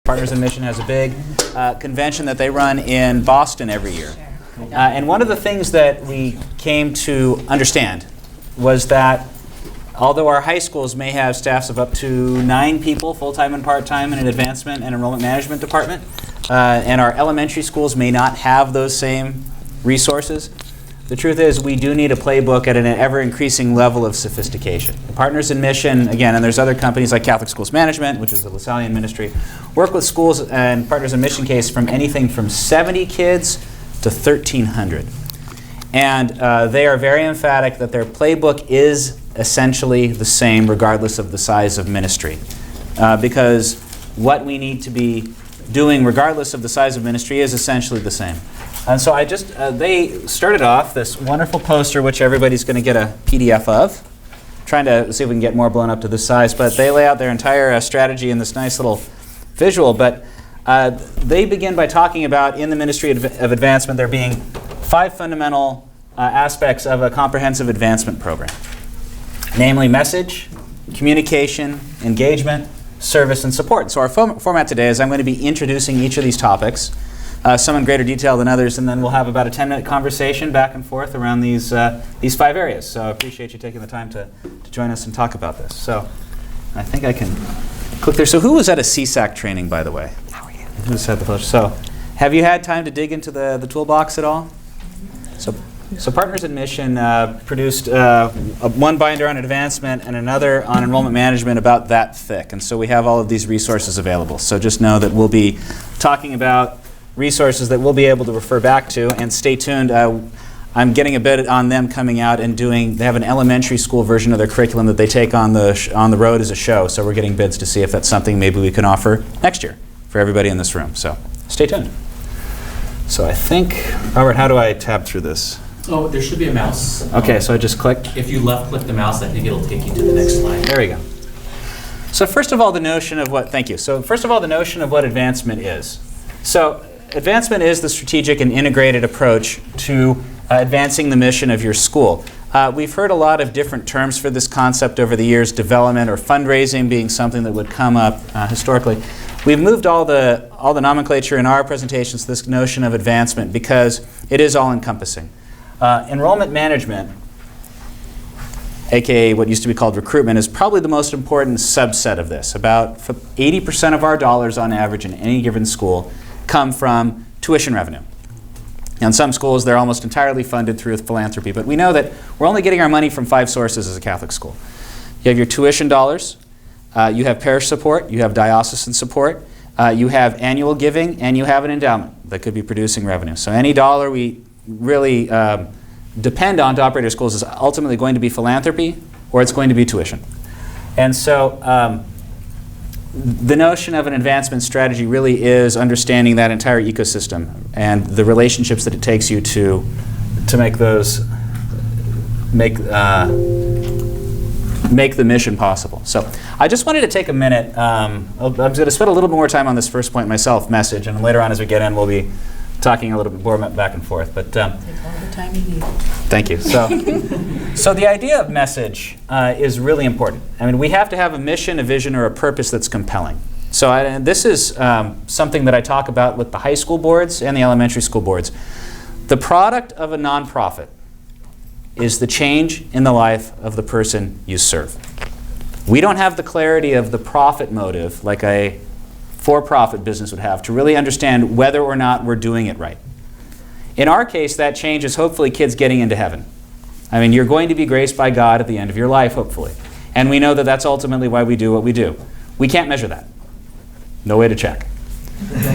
Partners in Mission has a big convention that they run in Boston every year. And one of the things that we came to understand was that although our high schools may have staffs of up to 9 people, full-time and part-time, in an advancement and enrollment management department, and our elementary schools may not have those same resources, the truth is we do need a playbook at an ever-increasing level of sophistication. Partners in Mission, again, and there's other companies like Catholic Schools Management, which is the LaSallian ministry, work with schools and Partners in Mission case from anything from 70 kids to 1,300. And they are very emphatic that their playbook is essentially the same regardless of the size of ministry. Because what we need to be doing regardless of the size of ministry is essentially the same. And so they started off this wonderful poster, which everybody's going to get a PDF of. Trying to see if we can get more blown up to this size, but they lay out their entire strategy in this nice little visual. But they begin by talking about, in the Ministry of Advancement, there being 5 fundamental aspects of a comprehensive advancement program. Namely, message, communication, engagement, service, and support. So our format today is I'm going to be introducing each of these topics, some in greater detail than others, and then we'll have about a 10-minute conversation back and forth around these 5 areas. So I appreciate you taking the time to join us and talk about this. So I think I can click there. So who was at a CSAC training, by the way? How are you? Who's had the pleasure? So have you had time to dig into the toolbox at all? So Partners in Mission produced one binder on advancement and another on enrollment management about that thick. And so we have all of these resources available. So just know that we'll be talking about resources that we'll be able to refer back to. And stay tuned. I'm getting a bit on them coming out and they have an elementary school version of their curriculum that they take on the road as a show. So we're getting bids to see if that's something maybe we can offer next year for everybody in this room. So stay tuned. So I think, Robert, how do I tab through this? Oh, there should be a mouse. Okay, so I just click. If you left-click the mouse, I think it'll take you to the next slide. There we go. So first of all, the notion of what, thank you. So first of all, the notion of what advancement is. So advancement is the strategic and integrated approach to advancing the mission of your school. We've heard a lot of different terms for this concept over the years, development or fundraising being something that would come up historically. We've moved all the nomenclature in our presentations to this notion of advancement because it is all-encompassing. Enrollment management, aka what used to be called recruitment, is probably the most important subset of this. About 80% of our dollars on average in any given school come from tuition revenue. Now, in some schools, they're almost entirely funded through philanthropy, but we know that we're only getting our money from 5 sources as a Catholic school. You have your tuition dollars, you have parish support, you have diocesan support, you have annual giving, and you have an endowment that could be producing revenue. So any dollar we really depend on to operate our schools is ultimately going to be philanthropy or it's going to be tuition. And so the notion of an advancement strategy really is understanding that entire ecosystem and the relationships that it takes you to make the mission possible. So I just wanted to take a minute. I'm going to spend a little bit more time on this first point myself, message, and later on as we get in we'll be talking a little bit more back and forth. But take all the time you need. Thank you. So the idea of message is really important. I mean, we have to have a mission, a vision, or a purpose that's compelling. So this is something that I talk about with the high school boards and the elementary school boards. The product of a nonprofit is the change in the life of the person you serve. We don't have the clarity of the profit motive like a for-profit business would have to really understand whether or not we're doing it right. In our case, that change is hopefully kids getting into heaven. I mean, you're going to be graced by God at the end of your life, hopefully. And we know that that's ultimately why we do what we do. We can't measure that. No way to check.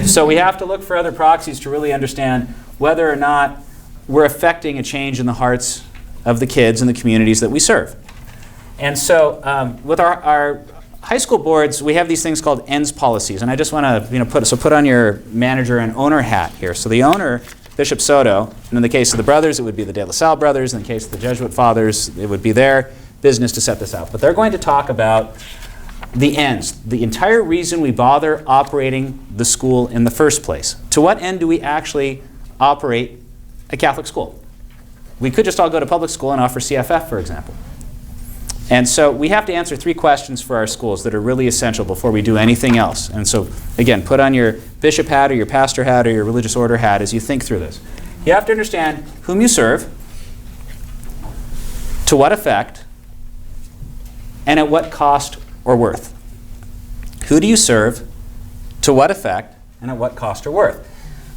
So we have to look for other proxies to really understand whether or not we're affecting a change in the hearts of the kids and the communities that we serve. And so with our high school boards, we have these things called ends policies, and I just want to put on your manager and owner hat here. So the owner, Bishop Soto, and in the case of the brothers, it would be the De La Salle brothers. In the case of the Jesuit fathers, it would be their business to set this out. But they're going to talk about the ends, the entire reason we bother operating the school in the first place. To what end do we actually operate a Catholic school? We could just all go to public school and offer CFF, for example. And so we have to answer 3 questions for our schools that are really essential before we do anything else. And so, again, put on your bishop hat or your pastor hat or your religious order hat as you think through this. You have to understand whom you serve, to what effect, and at what cost or worth. Who do you serve, to what effect, and at what cost or worth?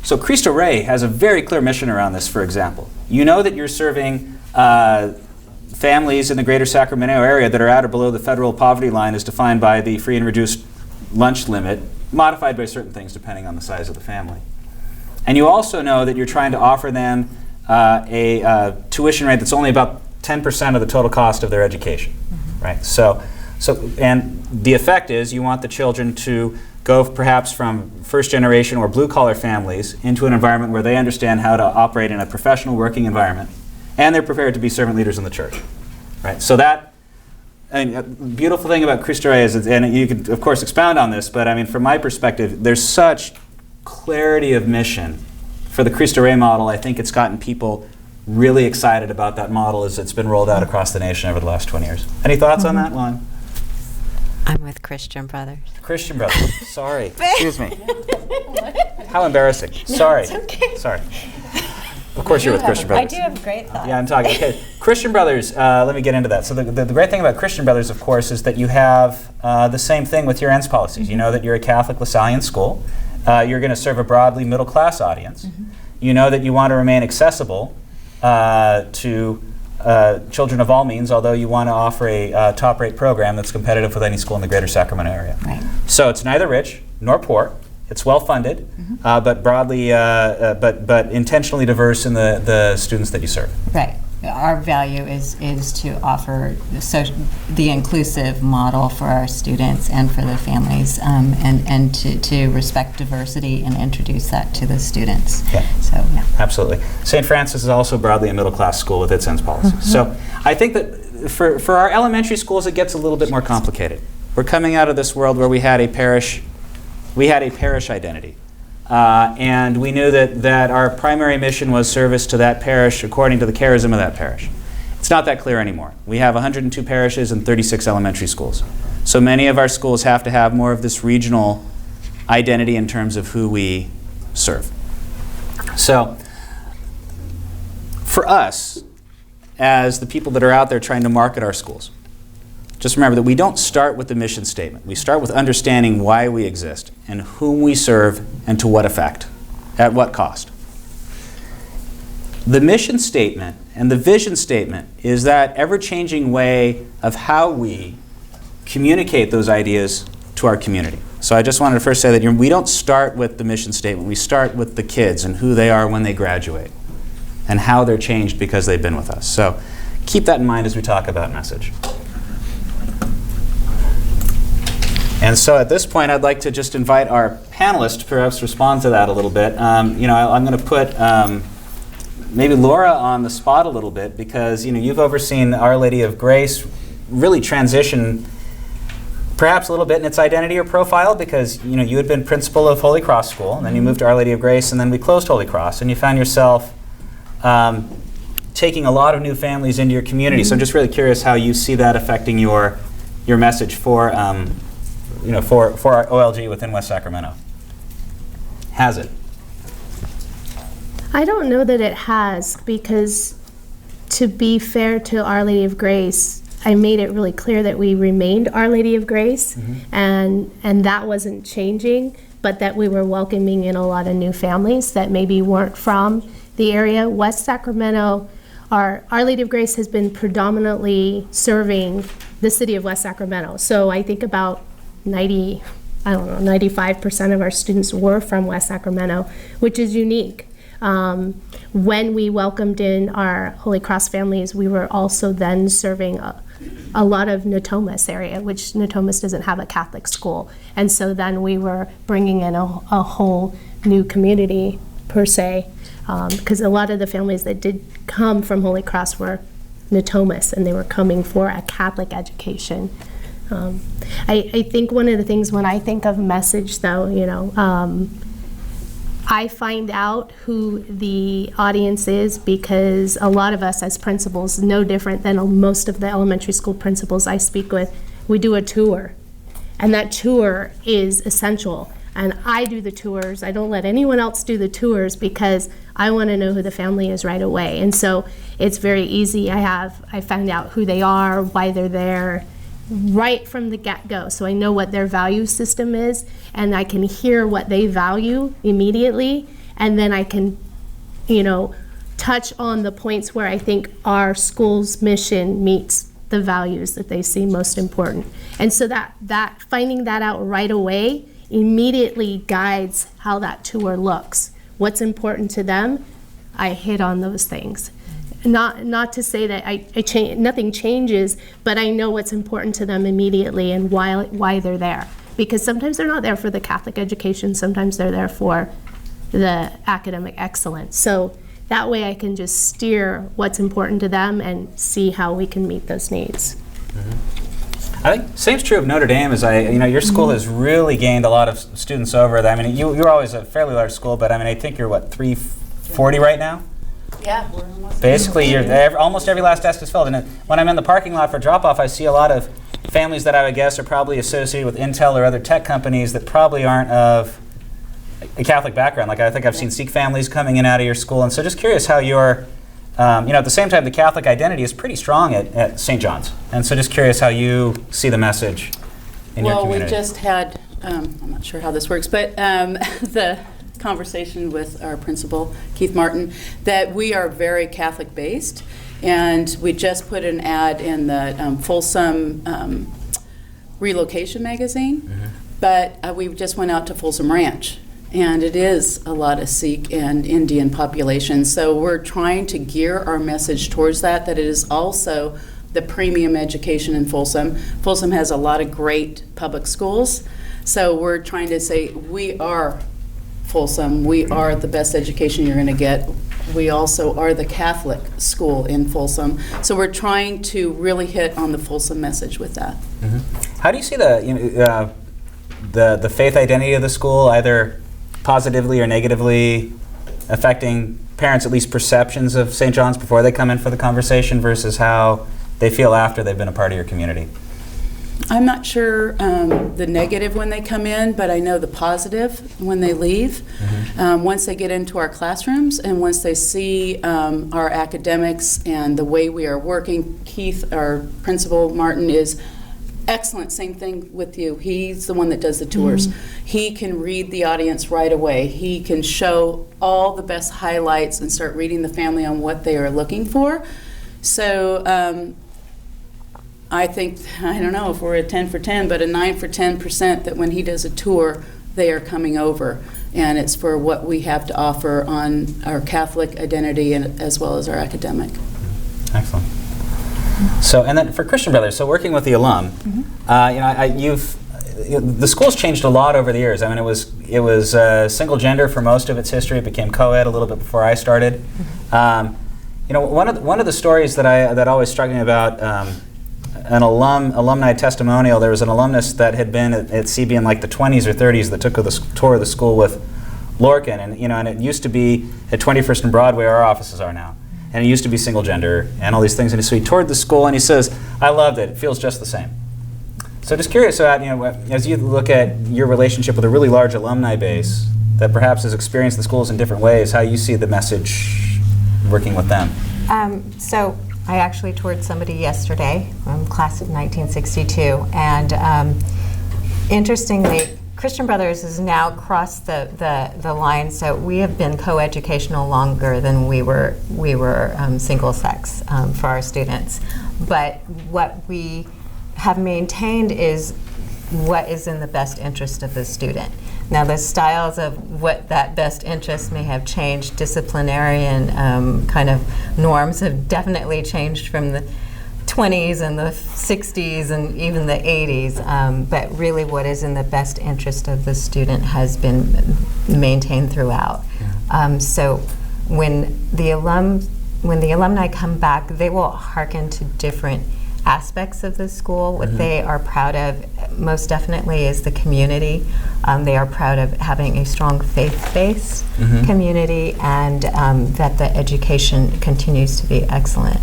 So Cristo Rey has a very clear mission around this, for example. You know that you're serving families in the greater Sacramento area that are at or below the federal poverty line as defined by the free and reduced lunch limit, modified by certain things depending on the size of the family. And you also know that you're trying to offer them a tuition rate that's only about 10% of the total cost of their education, right? So, and the effect is you want the children to go perhaps from first generation or blue collar families into an environment where they understand how to operate in a professional working environment, and they're prepared to be servant leaders in the church, right? So that, I mean, a beautiful thing about Cristo Rey is, and you can of course expound on this, but I mean, from my perspective, there's such clarity of mission for the Cristo Rey model. I think it's gotten people really excited about that model as it's been rolled out across the nation over the last 20 years. Any thoughts on that one? I'm with Christian Brothers. Christian Brothers. Sorry. Excuse me. How embarrassing. Sorry. It's okay. Sorry. Of course you're with Christian Brothers. I do have great thoughts. Yeah, I'm talking. Okay. Christian Brothers, let me get into that. So the great thing about Christian Brothers, of course, is that you have the same thing with your ends policies. You know that you're a Catholic LaSallian school. You're going to serve a broadly middle-class audience. You know that you want to remain accessible to children of all means, although you want to offer a top-rate program that's competitive with any school in the greater Sacramento area. Right. So it's neither rich nor poor. It's well-funded, but broadly, but intentionally diverse in the students that you serve. Right. Our value is to offer the inclusive model for our students and for their families, and to respect diversity and introduce that to the students. Yeah. So, yeah. Absolutely. St. Francis is also broadly a middle-class school with its ends policy. So I think that for our elementary schools, it gets a little bit more complicated. We're coming out of this world where we had a parish identity. And we knew that our primary mission was service to that parish according to the charism of that parish. It's not that clear anymore. We have 102 parishes and 36 elementary schools. So many of our schools have to have more of this regional identity in terms of who we serve. So for us, as the people that are out there trying to market our schools, just remember that we don't start with the mission statement. We start with understanding why we exist and whom we serve and to what effect, at what cost. The mission statement and the vision statement is that ever-changing way of how we communicate those ideas to our community. So I just wanted to first say that we don't start with the mission statement. We start with the kids and who they are when they graduate and how they're changed because they've been with us. So keep that in mind as we talk about message. And so at this point, I'd like to just invite our panelists to perhaps respond to that a little bit. I'm going to put maybe Laura on the spot a little bit because you've overseen Our Lady of Grace really transition perhaps a little bit in its identity or profile because you had been principal of Holy Cross School, and then you moved to Our Lady of Grace, and then we closed Holy Cross, and you found yourself taking a lot of new families into your community. So I'm just really curious how you see that affecting your message for for our OLG within West Sacramento. Has it? I don't know that it has, because to be fair to Our Lady of Grace, I made it really clear that we remained Our Lady of Grace, and that wasn't changing, but that we were welcoming in a lot of new families that maybe weren't from the area. West Sacramento, Our Lady of Grace has been predominantly serving the city of West Sacramento. So I think about 95% of our students were from West Sacramento, which is unique. When we welcomed in our Holy Cross families, we were also then serving a lot of Natomas area, which Natomas doesn't have a Catholic school. And so then we were bringing in a whole new community, per se, because a lot of the families that did come from Holy Cross were Natomas, and they were coming for a Catholic education. I think one of the things when I think of message, though, I find out who the audience is because a lot of us as principals, no different than most of the elementary school principals I speak with, we do a tour. And that tour is essential. And I do the tours. I don't let anyone else do the tours because I want to know who the family is right away. And so it's very easy. I found out who they are, why they're there, right from the get-go. So I know what their value system is, and I can hear what they value immediately, and then I can, touch on the points where I think our school's mission meets the values that they see most important. And so that finding that out right away immediately guides how that tour looks. What's important to them, I hit on those things. Not to say that nothing changes, but I know what's important to them immediately and why they're there. Because sometimes they're not there for the Catholic education, sometimes they're there for the academic excellence. So that way I can just steer what's important to them and see how we can meet those needs. Mm-hmm. I think same's true of Notre Dame. Your school has really gained a lot of students over. You're always a fairly large school, but I think you're 340 right now. Yeah, we're almost Basically, almost every last desk is filled. And when I'm in the parking lot for drop-off, I see a lot of families that I would guess are probably associated with Intel or other tech companies that probably aren't of a Catholic background. I think I've seen Sikh families coming in out of your school. And so just curious how you're, at the same time, the Catholic identity is pretty strong at St. John's. And so just curious how you see the message in your community. Well, we just had, I'm not sure how this works, but the conversation with our principal, Keith Martin, that we are very Catholic based, and we just put an ad in the Folsom relocation magazine, but we just went out to Folsom Ranch, and it is a lot of Sikh and Indian population, so we're trying to gear our message towards that it is also the premium education in Folsom. Folsom has a lot of great public schools, so we're trying to say we are Folsom, we are the best education you're going to get. We also are the Catholic school in Folsom. So we're trying to really hit on the Folsom message with that. Mm-hmm. How do you see the faith identity of the school, either positively or negatively affecting parents' at least perceptions of St. John's before they come in for the conversation versus how they feel after they've been a part of your community? I'm not sure the negative when they come in, but I know the positive when they leave. Mm-hmm. Once they get into our classrooms and once they see our academics and the way we are working, Keith, our principal, Martin, is excellent. Same thing with you. He's the one that does the tours. Mm-hmm. He can read the audience right away. He can show all the best highlights and start reading the family on what they are looking for. So I think, I don't know if we're at 10 for 10, but a 9 for 10% that when he does a tour, they are coming over. And it's for what we have to offer on our Catholic identity and as well as our academic. Excellent. So, and then for Christian Brothers, so working with the alum, the school's changed a lot over the years. It was single gender for most of its history. It became co-ed a little bit before I started. One of the stories that always struck me about an alumni testimonial. There was an alumnus that had been at CB in the 20s or 30s that took a tour of the school with Lorcan, and it used to be at 21st and Broadway where our offices are now, and it used to be single gender and all these things. And so he toured the school and he says, "I loved it. It feels just the same." So just curious about as you look at your relationship with a really large alumni base that perhaps has experienced the schools in different ways, how you see the message working with them. So I actually toured somebody yesterday from class of 1962, and interestingly, Christian Brothers has now crossed the line. So we have been co-educational longer than we were single sex for our students. But what we have maintained is what is in the best interest of the student. Now, the styles of what that best interest may have changed, disciplinarian kind of norms have definitely changed from the 20s and the 60s and even the 80s, but really what is in the best interest of the student has been maintained throughout. So when the alumni come back, they will hearken to different aspects of the school. What they are proud of most definitely is the community. They are proud of having a strong faith-based community, and that the education continues to be excellent.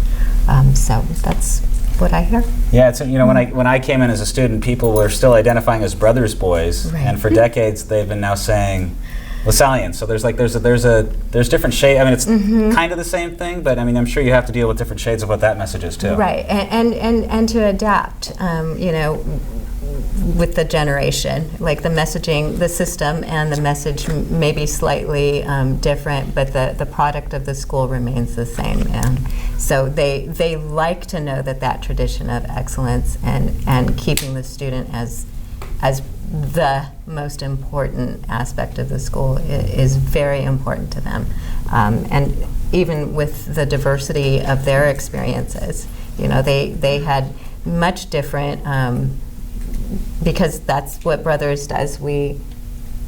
So that's what I hear. Yeah, it's, you know, when I came in as a student, people were still identifying as brothers' boys, Right. and for decades they've been now saying LaSallians. So there's different shade. I mean, it's kind of the same thing, but I mean, I'm sure you have to deal with different shades of what that message is too. Right, and to adapt, you know, with the generation, like the messaging, the system and the message may be slightly different, but the product of the school remains the same. And so they like to know that tradition of excellence and keeping the student as the most important aspect of the school is very important to them. And even with the diversity of their experiences, you know, they had much different, because that's what Brothers does. We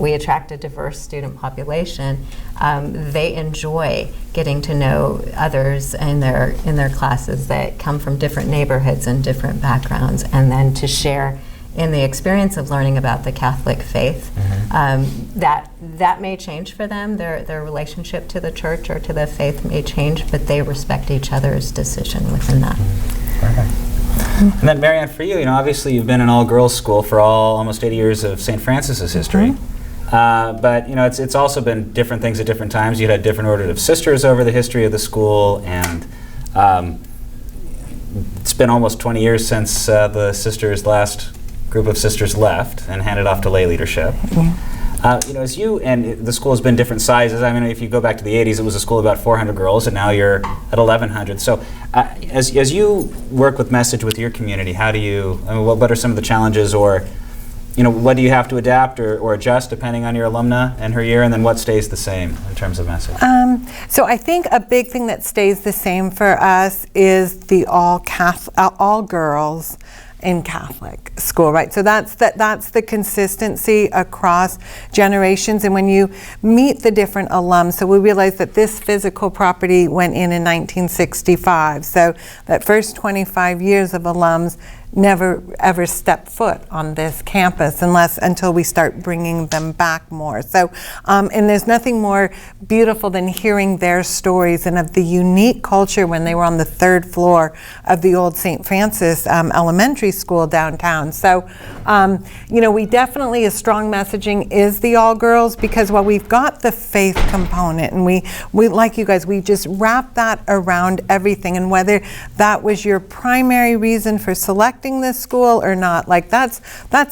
attract a diverse student population. They enjoy getting to know others in their classes that come from different neighborhoods and different backgrounds, and then to share in the experience of learning about the Catholic faith. That may change for them. Their relationship to the church or to the faith may change, but they respect each other's decision within that. Perfect. And then, Marianne, for you, obviously you've been in all-girls school for almost 80 years of St. Francis's history. But it's also been different things at different times. You had different order of sisters over the history of the school, and it's been almost 20 years since the last group of sisters left and handed off to lay leadership. As you, and the school has been different sizes. I mean, if you go back to the 80s, it was a school of about 400 girls, and now you're at 1,100. So as you work with message with your community, how do you, what are some of the challenges, or what do you have to adapt or adjust depending on your alumna and her year, and then what stays the same in terms of message? So I think a big thing that stays the same for us is the all girls in Catholic school, right? So that's the consistency across generations. And when you meet the different alums, so we realize that this physical property went in 1965. So that first 25 years of alums never ever step foot on this campus until we start bringing them back more. So, and there's nothing more beautiful than hearing their stories and of the unique culture when they were on the 3rd floor of the old St. Francis Elementary School downtown. So, we definitely, a strong messaging is the all girls, because while we've got the faith component, and we like you guys, we just wrap that around everything, and whether that was your primary reason for selecting this school or not, like that's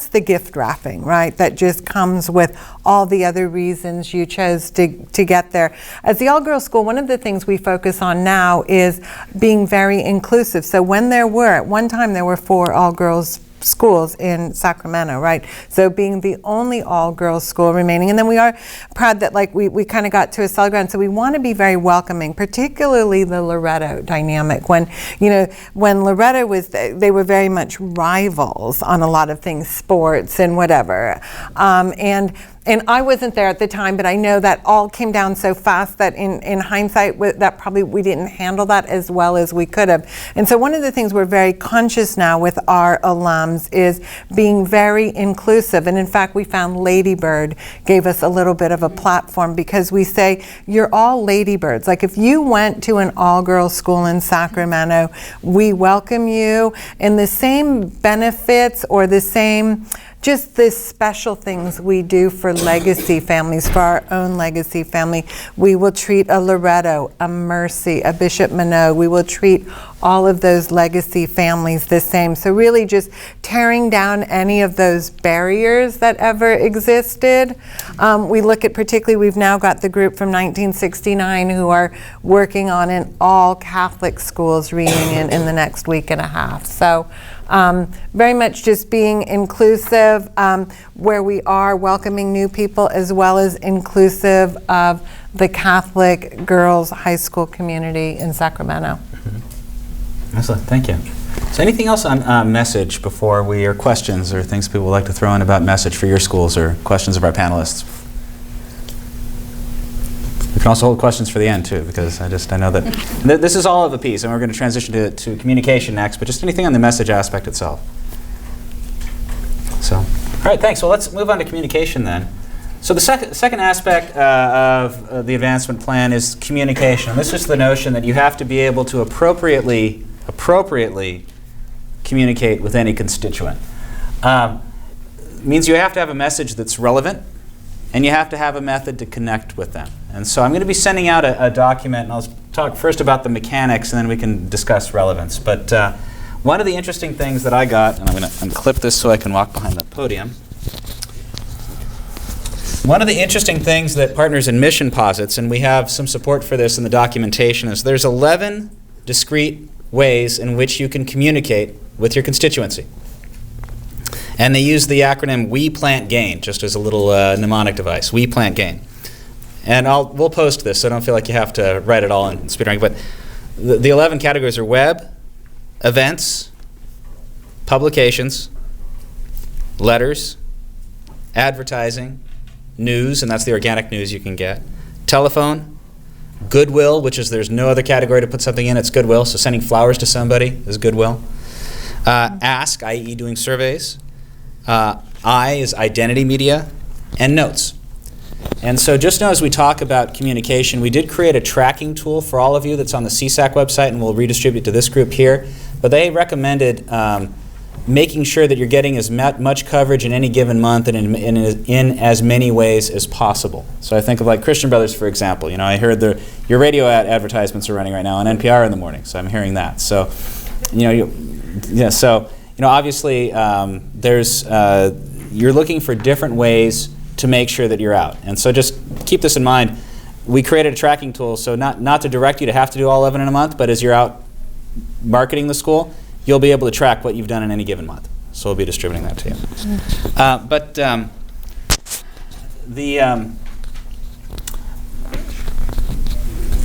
the gift wrapping, right? That just comes with all the other reasons you chose to get there. As the all-girls school, one of the things we focus on now is being very inclusive. So at one time there were 4 all-girls schools in Sacramento, right? So being the only all-girls school remaining. And then we are proud that we kind of got to a solid ground. So we want to be very welcoming, particularly the Loretto dynamic. When Loretto was, they were very much rivals on a lot of things, sports and whatever. And I wasn't there at the time, but I know that all came down so fast that in hindsight, that probably we didn't handle that as well as we could have. And so one of the things we're very conscious now with our alums is being very inclusive. And in fact, we found Lady Bird gave us a little bit of a platform, because we say, you're all ladybirds. Like if you went to an all-girls school in Sacramento, we welcome you, and the same benefits or the same just the special things we do for legacy families, for our own legacy family. We will treat a Loretto, a Mercy, a Bishop Minot. We will treat all of those legacy families the same. So really just tearing down any of those barriers that ever existed. We look at particularly, we've now got the group from 1969 who are working on an all Catholic schools reunion in the next week and a half. So very much just being inclusive, where we are welcoming new people, as well as inclusive of the Catholic girls high school community in Sacramento. Excellent, thank you. So anything else on message before or questions or things people would like to throw in about message for your schools, or questions of our panelists? We can also hold questions for the end too, because I know that this is all of the piece, and we're going to transition to communication next, but just anything on the message aspect itself. So, all right, thanks. Well, let's move on to communication then. So the second aspect of the advancement plan is communication. And this is the notion that you have to be able to appropriately communicate with any constituent. Means you have to have a message that's relevant, and you have to have a method to connect with them. And so I'm going to be sending out a document, and I'll talk first about the mechanics, and then we can discuss relevance. But one of the interesting things that I got, and I'm going to unclip this so I can walk behind the podium. One of the interesting things that Partners in Mission posits, and we have some support for this in the documentation, is there's 11 discrete ways in which you can communicate with your constituency. And they use the acronym We Plant Gain, just as a little mnemonic device. We Plant Gain. And we'll post this, so I don't feel like you have to write it all in speed writing. But the 11 categories are web, events, publications, letters, advertising, news, and that's the organic news you can get, telephone, goodwill, which is there's no other category to put something in, it's goodwill, so sending flowers to somebody is goodwill. Ask, i.e. doing surveys. I is identity media, and notes. And so just know as we talk about communication, we did create a tracking tool for all of you that's on the CSAC website, and we'll redistribute to this group here. But they recommended making sure that you're getting as much coverage in any given month and in as many ways as possible. So I think of like Christian Brothers, for example. You know, I heard your radio advertisements are running right now on NPR in the morning, so I'm hearing that. So, obviously there's you're looking for different ways to make sure that you're out. And so just keep this in mind. We created a tracking tool, so not to direct you to have to do all 11 in a month, but as you're out marketing the school, you'll be able to track what you've done in any given month. So we'll be distributing that to you.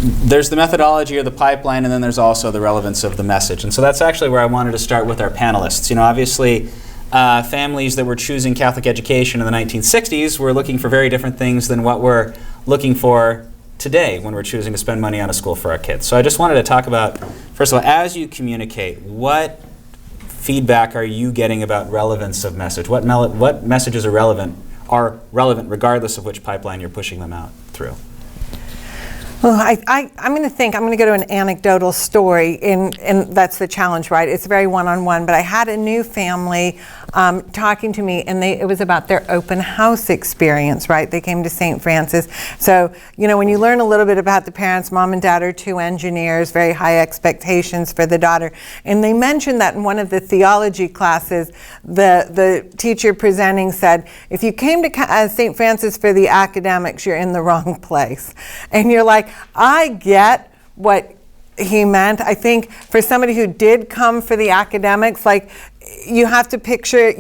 There's the methodology or the pipeline, and then there's also the relevance of the message. And so that's actually where I wanted to start with our panelists. You know, obviously, families that were choosing Catholic education in the 1960s were looking for very different things than what we're looking for today when we're choosing to spend money on a school for our kids. So I just wanted to talk about, first of all, as you communicate, what feedback are you getting about relevance of message? What messages are relevant regardless of which pipeline you're pushing them out through? Well, I'm going to go to an anecdotal story, and that's the challenge, right? It's very one-on-one, but I had a new family talking to me, and it was about their open house experience, right? They came to St. Francis. So, when you learn a little bit about the parents, mom and dad are 2 engineers, very high expectations for the daughter. And they mentioned that in one of the theology classes, the teacher presenting said, if you came to St. Francis for the academics, you're in the wrong place. And you're like, I get what he meant. I think for somebody who did come for the academics, like, you have to picture,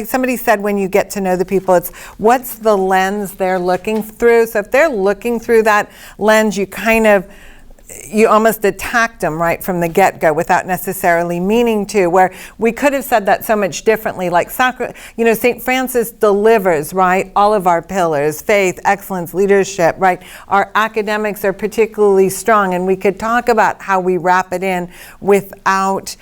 somebody said when you get to know the people, it's what's the lens they're looking through. So if they're looking through that lens, you almost attacked them right from the get-go without necessarily meaning to, where we could have said that so much differently, like St. Francis delivers, right, all of our pillars, faith, excellence, leadership, right? Our academics are particularly strong, and we could talk about how we wrap it in without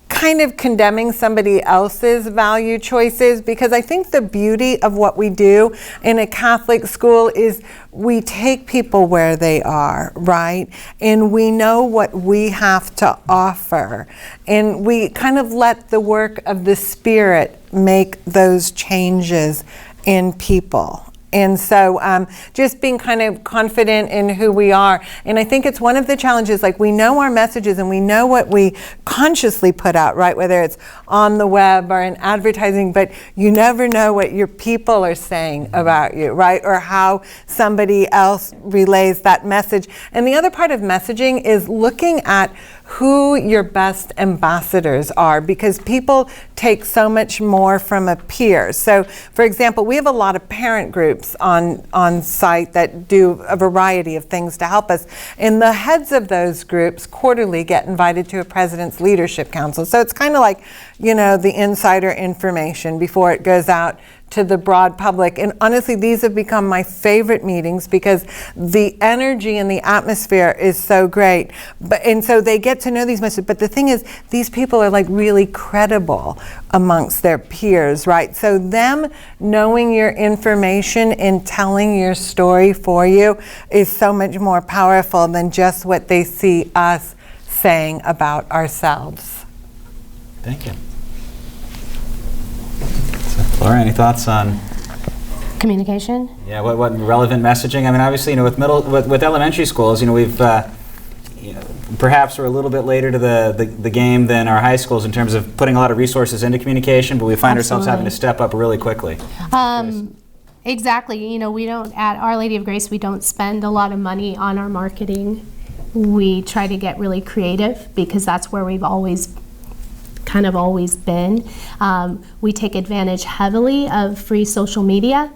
kind of condemning somebody else's value choices, because I think the beauty of what we do in a Catholic school is we take people where they are, right? And we know what we have to offer. And we kind of let the work of the Spirit make those changes in people. And so just being kind of confident in who we are. And I think it's one of the challenges, like we know our messages and we know what we consciously put out, right? Whether it's on the web or in advertising, but you never know what your people are saying about you, right? Or how somebody else relays that message. And the other part of messaging is looking at who your best ambassadors are, because people take so much more from a peer. So, for example, we have a lot of parent groups on site that do a variety of things to help us. And the heads of those groups quarterly get invited to a president's leadership council. So it's kind of like the insider information before it goes out to the broad public. And honestly, these have become my favorite meetings because the energy and the atmosphere is so great. And so they get to know these messages. But the thing is, these people are like really credible amongst their peers, right? So them knowing your information and telling your story for you is so much more powerful than just what they see us saying about ourselves. Thank you. Laura, any thoughts on Communication? what relevant messaging? I mean, obviously, with elementary schools, we've perhaps we're a little bit later to the game than our high schools in terms of putting a lot of resources into communication, but we find ourselves having to step up really quickly. Exactly. We don't, at Our Lady of Grace, we don't spend a lot of money on our marketing. We try to get really creative because that's where we've always been. We take advantage heavily of free social media,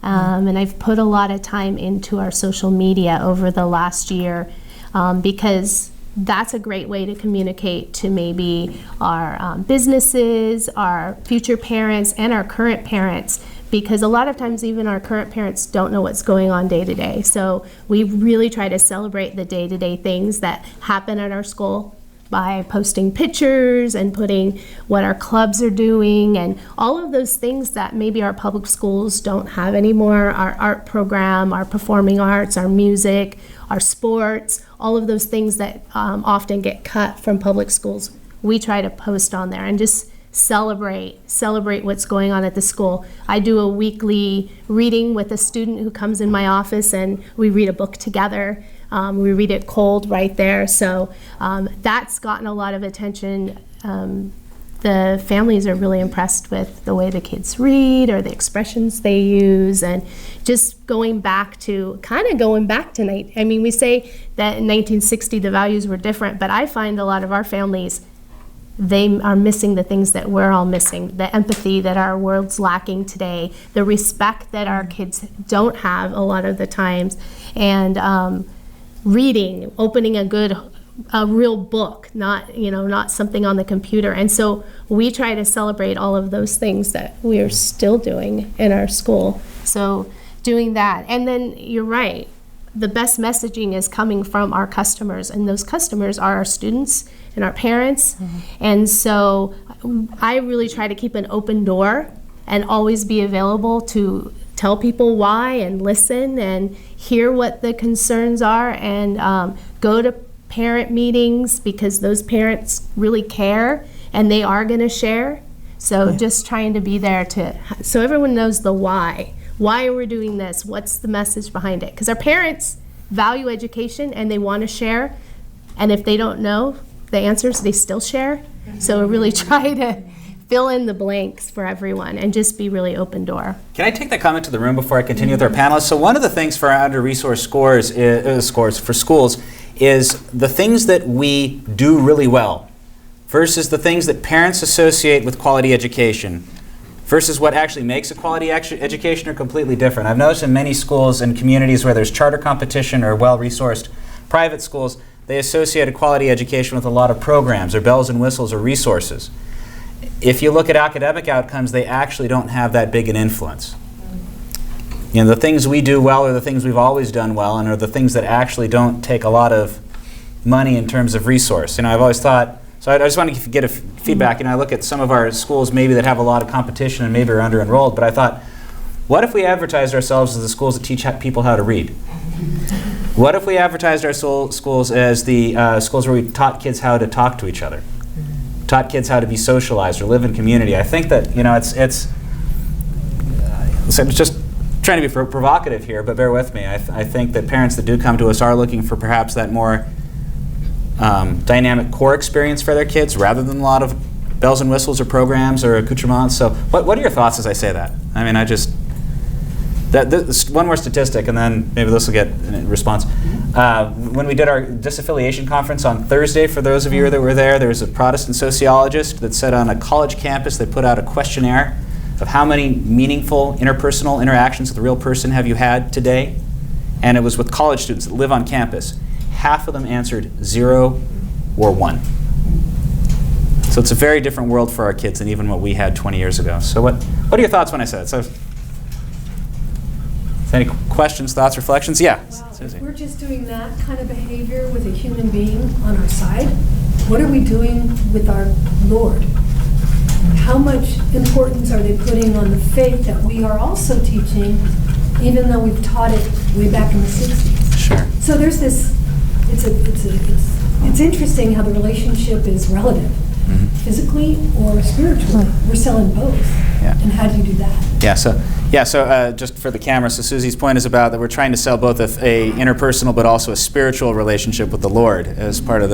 and I've put a lot of time into our social media over the last year because that's a great way to communicate to maybe our businesses, our future parents, and our current parents, because a lot of times even our current parents don't know what's going on day to day. So we really try to celebrate the day-to-day things that happen at our school by posting pictures and putting what our clubs are doing and all of those things that maybe our public schools don't have anymore, our art program, our performing arts, our music, our sports, all of those things that often get cut from public schools. We try to post on there and just celebrate what's going on at the school. I do a weekly reading with a student who comes in my office and we read a book together. We read it cold right there. So that's gotten a lot of attention. The families are really impressed with the way the kids read or the expressions they use, and just going back tonight. I mean, we say that in 1960 the values were different, but I find a lot of our families, they are missing the things that we're all missing, the empathy that our world's lacking today, the respect that our kids don't have a lot of the times, and reading, opening a real book, not something on the computer. And so we try to celebrate all of those things that we are still doing in our school. So doing that. And then you're right, the best messaging is coming from our customers, and those customers are our students and our parents. Mm-hmm. And so I really try to keep an open door and always be available to tell people why and listen and hear what the concerns are, and go to parent meetings because those parents really care and they are going to share. So just trying to be there so everyone knows the why. Why are we doing this? What's the message behind it? Because our parents value education and they want to share, and if they don't know the answers, they still share. So we really try to fill in the blanks for everyone and just be really open door. Can I take that comment to the room before I continue with our panelists? So one of the things for our under-resourced scores for schools is the things that we do really well versus the things that parents associate with quality education versus what actually makes a quality education are completely different. I've noticed in many schools and communities where there's charter competition or well-resourced private schools, they associate a quality education with a lot of programs or bells and whistles or resources. If you look at academic outcomes, they actually don't have that big an influence. The things we do well are the things we've always done well, and are the things that actually don't take a lot of money in terms of resource. I've always thought, so I just want to get a feedback. I look at some of our schools maybe that have a lot of competition and maybe are under-enrolled, but I thought, what if we advertised ourselves as the schools that teach people how to read? What if we advertised our schools as the schools where we taught kids how to talk to each other? Taught kids how to be socialized or live in community? I think that, so I'm just trying to be provocative here, but bear with me. I think that parents that do come to us are looking for perhaps that more dynamic core experience for their kids rather than a lot of bells and whistles or programs or accoutrements. So what are your thoughts as I say that? I mean, one more statistic, and then maybe this will get a response. When we did our disaffiliation conference on Thursday, for those of you that were there was a Protestant sociologist that said on a college campus they put out a questionnaire of how many meaningful interpersonal interactions with a real person have you had today, and it was with college students that live on campus. Half of them answered 0 or 1. So it's a very different world for our kids than even what we had 20 years ago. So what are your thoughts when I said it? So, any questions, thoughts, reflections? Yeah. Wow, Susie. if we're just doing that kind of behavior with a human being on our side, what are we doing with our Lord? How much importance are they putting on the faith that we are also teaching, even though we've taught it way back in the 60s? Sure. So there's this, it's interesting how the relationship is relative, physically or spiritually. We're selling both. Yeah. And how do you do that? So just for the camera, so Susie's point is about that we're trying to sell both a interpersonal but also a spiritual relationship with the Lord as part of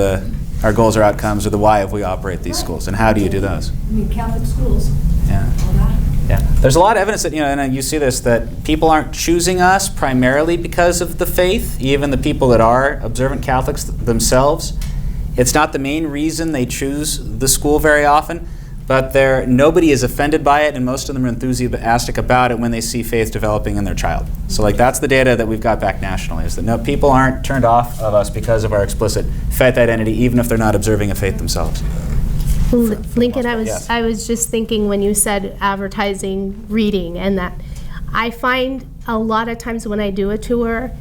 our goals or outcomes or the why of we operate these schools. And how do you do those? I mean, Catholic schools, Yeah. all that. Yeah. There's a lot of evidence that, and you see this, that people aren't choosing us primarily because of the faith, even the people that are observant Catholics themselves. It's not the main reason they choose the school very often, but nobody is offended by it, and most of them are enthusiastic about it when they see faith developing in their child. So that's the data that we've got back nationally, is that no, people aren't turned off of us because of our explicit faith identity, even if they're not observing a faith themselves. Lincoln, Yes. I was just thinking when you said advertising, reading, and that I find a lot of times when I do a tour,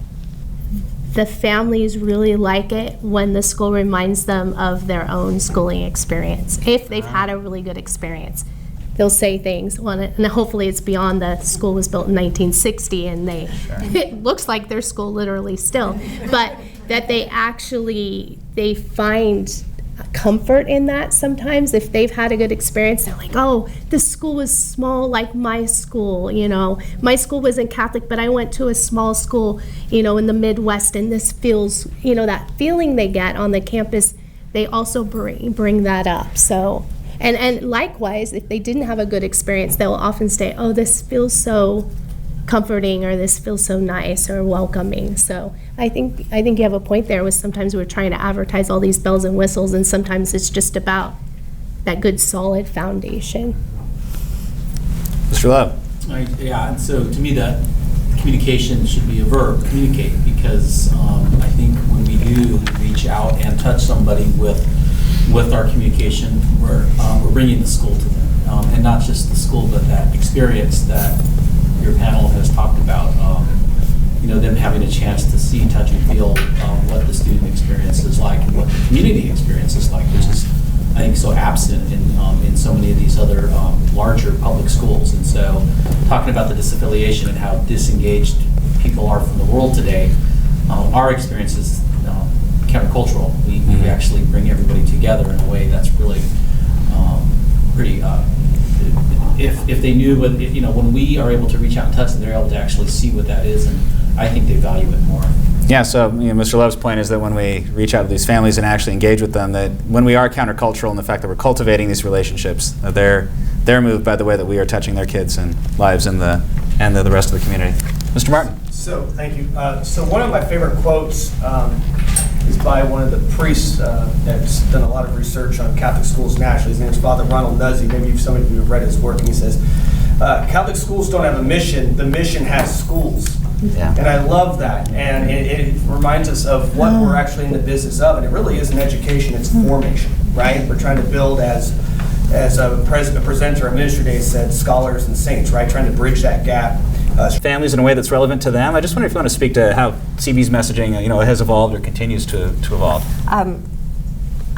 the families really like it when the school reminds them of their own schooling experience. If they've had a really good experience, they'll say things, and hopefully it's beyond the school was built in 1960 and it looks like their school literally still, but that they find comfort in that sometimes. If they've had a good experience, they're like, oh, this school was small like my school, my school wasn't Catholic, but I went to a small school, in the Midwest, and this feels, that feeling they get on the campus, they also bring that up. So, and likewise, if they didn't have a good experience, they'll often say, oh, this feels so comforting, or this feels so nice or welcoming. So I think you have a point there. With sometimes we're trying to advertise all these bells and whistles, and sometimes it's just about that good solid foundation. Mr. Love. Yeah, and so to me that communication should be a verb, communicate, because I think when we do reach out and touch somebody with our communication, we're bringing the school to them, and not just the school, but that experience that your panel has talked about, them having a chance to see, touch, and feel what the student experience is like and what the community experience is like, which is, I think, so absent in so many of these other larger public schools. And so talking about the disaffiliation and how disengaged people are from the world today, our experience is countercultural. We actually bring everybody together in a way that's really pretty, if they knew what, when we are able to reach out and touch them, they're able to actually see what that is, and I think they value it more. Yeah, so Mr. Love's point is that when we reach out to these families and actually engage with them, that when we are countercultural in the fact that we're cultivating these relationships, they're moved by the way that we are touching their kids and lives and the rest of the community. Mr. Martin. So, thank you. So one of my favorite quotes is by one of the priests that's done a lot of research on Catholic schools nationally. His name is Father Ronald Nuzzi. Maybe some of you have read his work. And he says, Catholic schools don't have a mission. The mission has schools. Yeah. And I love that. And it reminds us of what we're actually in the business of. And it really isn't education, it's formation, right? We're trying to build, as a presenter at Ministry Day said, scholars and saints, right? Trying to bridge that gap. Families in a way that's relevant to them. I just wonder if you want to speak to how CB's messaging, has evolved or continues to evolve.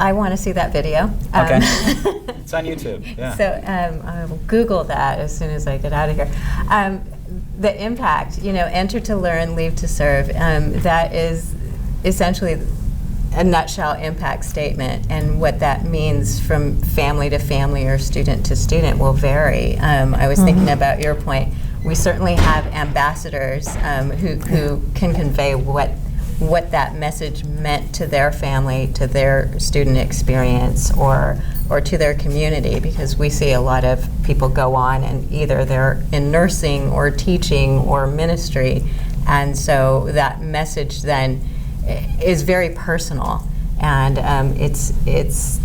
I want to see that video. Okay. It's on YouTube. Yeah. So I will Google that as soon as I get out of here. The impact, enter to learn, leave to serve, that is essentially a nutshell impact statement, and what that means from family to family or student to student will vary. I was thinking about your point. We certainly have ambassadors who can convey what that message meant to their family, to their student experience, or to their community, because we see a lot of people go on and either they're in nursing or teaching or ministry, and so that message then is very personal, and it's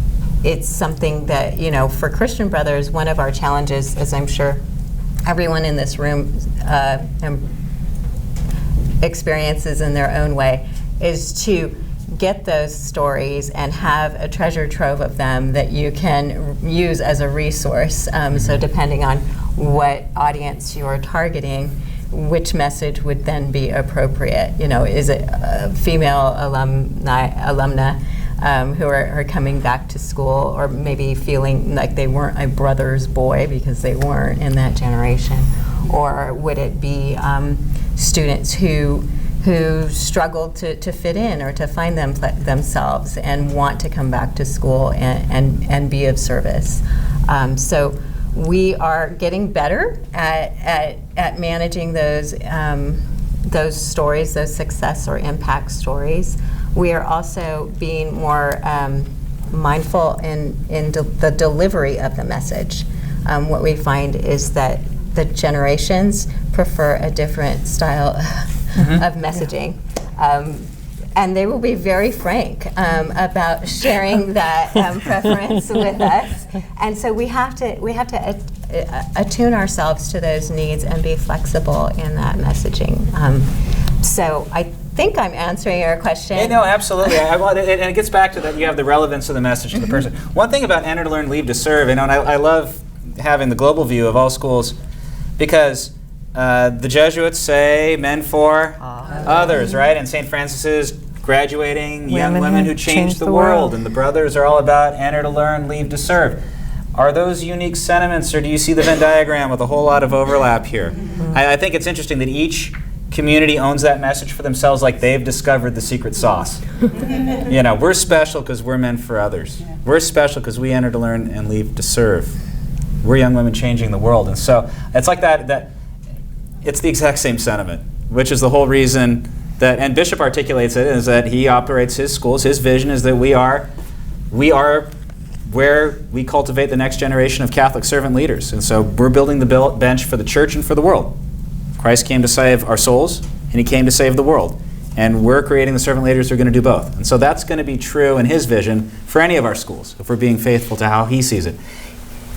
something that, for Christian Brothers, one of our challenges, as I'm sure everyone in this room experiences in their own way, is to get those stories and have a treasure trove of them that you can use as a resource. So depending on what audience you're targeting, which message would then be appropriate? You know, is it female alumna who are coming back to school, or maybe feeling like they weren't a brother's boy because they weren't in that generation? Or would it be students who struggled to fit in or to find themselves and want to come back to school and be of service? So we are getting better at managing those stories, those success or impact stories. We are also being more mindful in the delivery of the message. What we find is that the generations prefer a different style of messaging. And they will be very frank about sharing that preference with us. And so we have to attune ourselves to those needs and be flexible in that messaging. So I think I'm answering your question. Yeah, no, absolutely. And it gets back to that you have the relevance of the message to the person. One thing about enter to learn, leave to serve, and I love having the global view of all schools, because the Jesuits say men for others, right? And St. Francis is graduating young women who change the world. And the brothers are all about enter to learn, leave to serve. Are those unique sentiments, or do you see the Venn diagram with a whole lot of overlap here? I think it's interesting that each community owns that message for themselves, like they've discovered the secret sauce. You know, we're special because we're meant for others. We're special because we enter to learn and leave to serve. We're young women changing the world. And so it's like that it's the exact same sentiment, which is the whole reason that, and Bishop articulates it, is that he operates his schools. His vision is that we are where we cultivate the next generation of Catholic servant leaders. And so we're building the bench for the church and for the world. Christ came to save our souls, and he came to save the world. And we're creating the servant leaders who are going to do both. And so that's going to be true in his vision for any of our schools, if we're being faithful to how he sees it.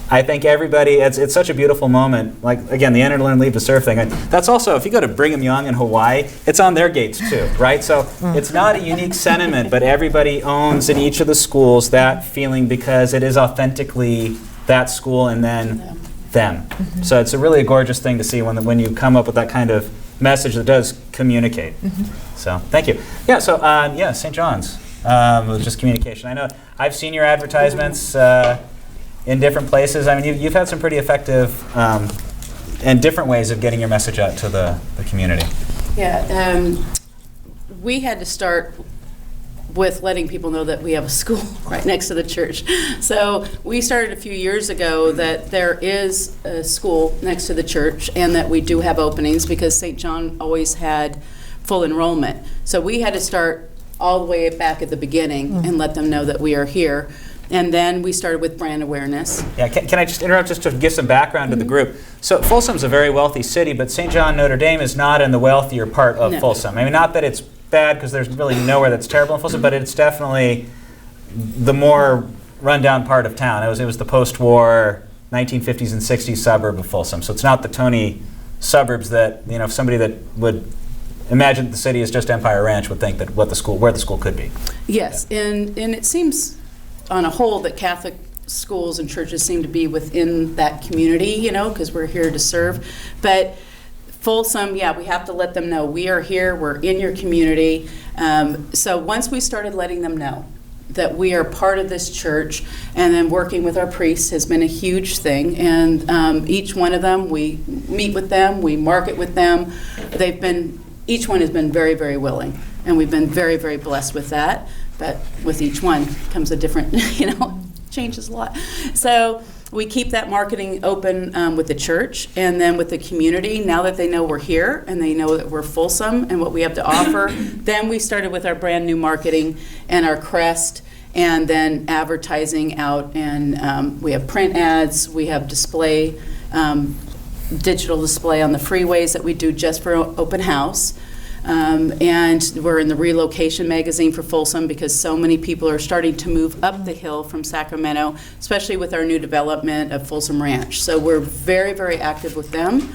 I think everybody, it's such a beautiful moment. Like, again, the enter to learn, leave to serve thing. That's also, if you go to Brigham Young in Hawaii, it's on their gates too, right? So it's not a unique sentiment, but everybody owns in each of the schools that feeling because it is authentically that school and then them. So it's really a gorgeous thing to see when you come up with that kind of message that does communicate. So thank you. Yeah, so St. John's, with just communication. I know I've seen your advertisements in different places. I mean, you've had some pretty effective and different ways of getting your message out to the community. Yeah, we had to start with letting people know that we have a school right next to the church. So we started a few years ago that there is a school next to the church and that we do have openings, because St. John always had full enrollment. So we had to start all the way back at the beginning and let them know that we are here. And then we started with brand awareness. Yeah, can I just interrupt just to give some background to the group? So Folsom's a very wealthy city, but St. John Notre Dame is not in the wealthier part of Folsom. I mean, not that it's bad, because there's really nowhere that's terrible in Folsom, but it's definitely the more rundown part of town. It was the post-war 1950s and 60s suburb of Folsom. So it's not the Tony suburbs that, you know, somebody that would imagine the city is just Empire Ranch would think that where the school could be. Yes, and it seems on a whole that Catholic schools and churches seem to be within that community, you know, because we're here to serve. But Folsom, yeah, we have to let them know we are here, we're in your community. So once we started letting them know that we are part of this church, and then working with our priests has been a huge thing. And each one of them, we meet with them, we market with them. Each one has been very, very willing, and we've been very, very blessed with that. But with each one comes a different, you know, changes a lot. So we keep that marketing open with the church and then with the community. Now that they know we're here and they know that we're Folsom and what we have to offer, then we started with our brand new marketing and our crest, and then advertising out. And we have print ads, we have display, digital display on the freeways that we do just for open house. And we're in the relocation magazine for Folsom, because so many people are starting to move up the hill from Sacramento, especially with our new development of Folsom Ranch. So we're very, very active with them.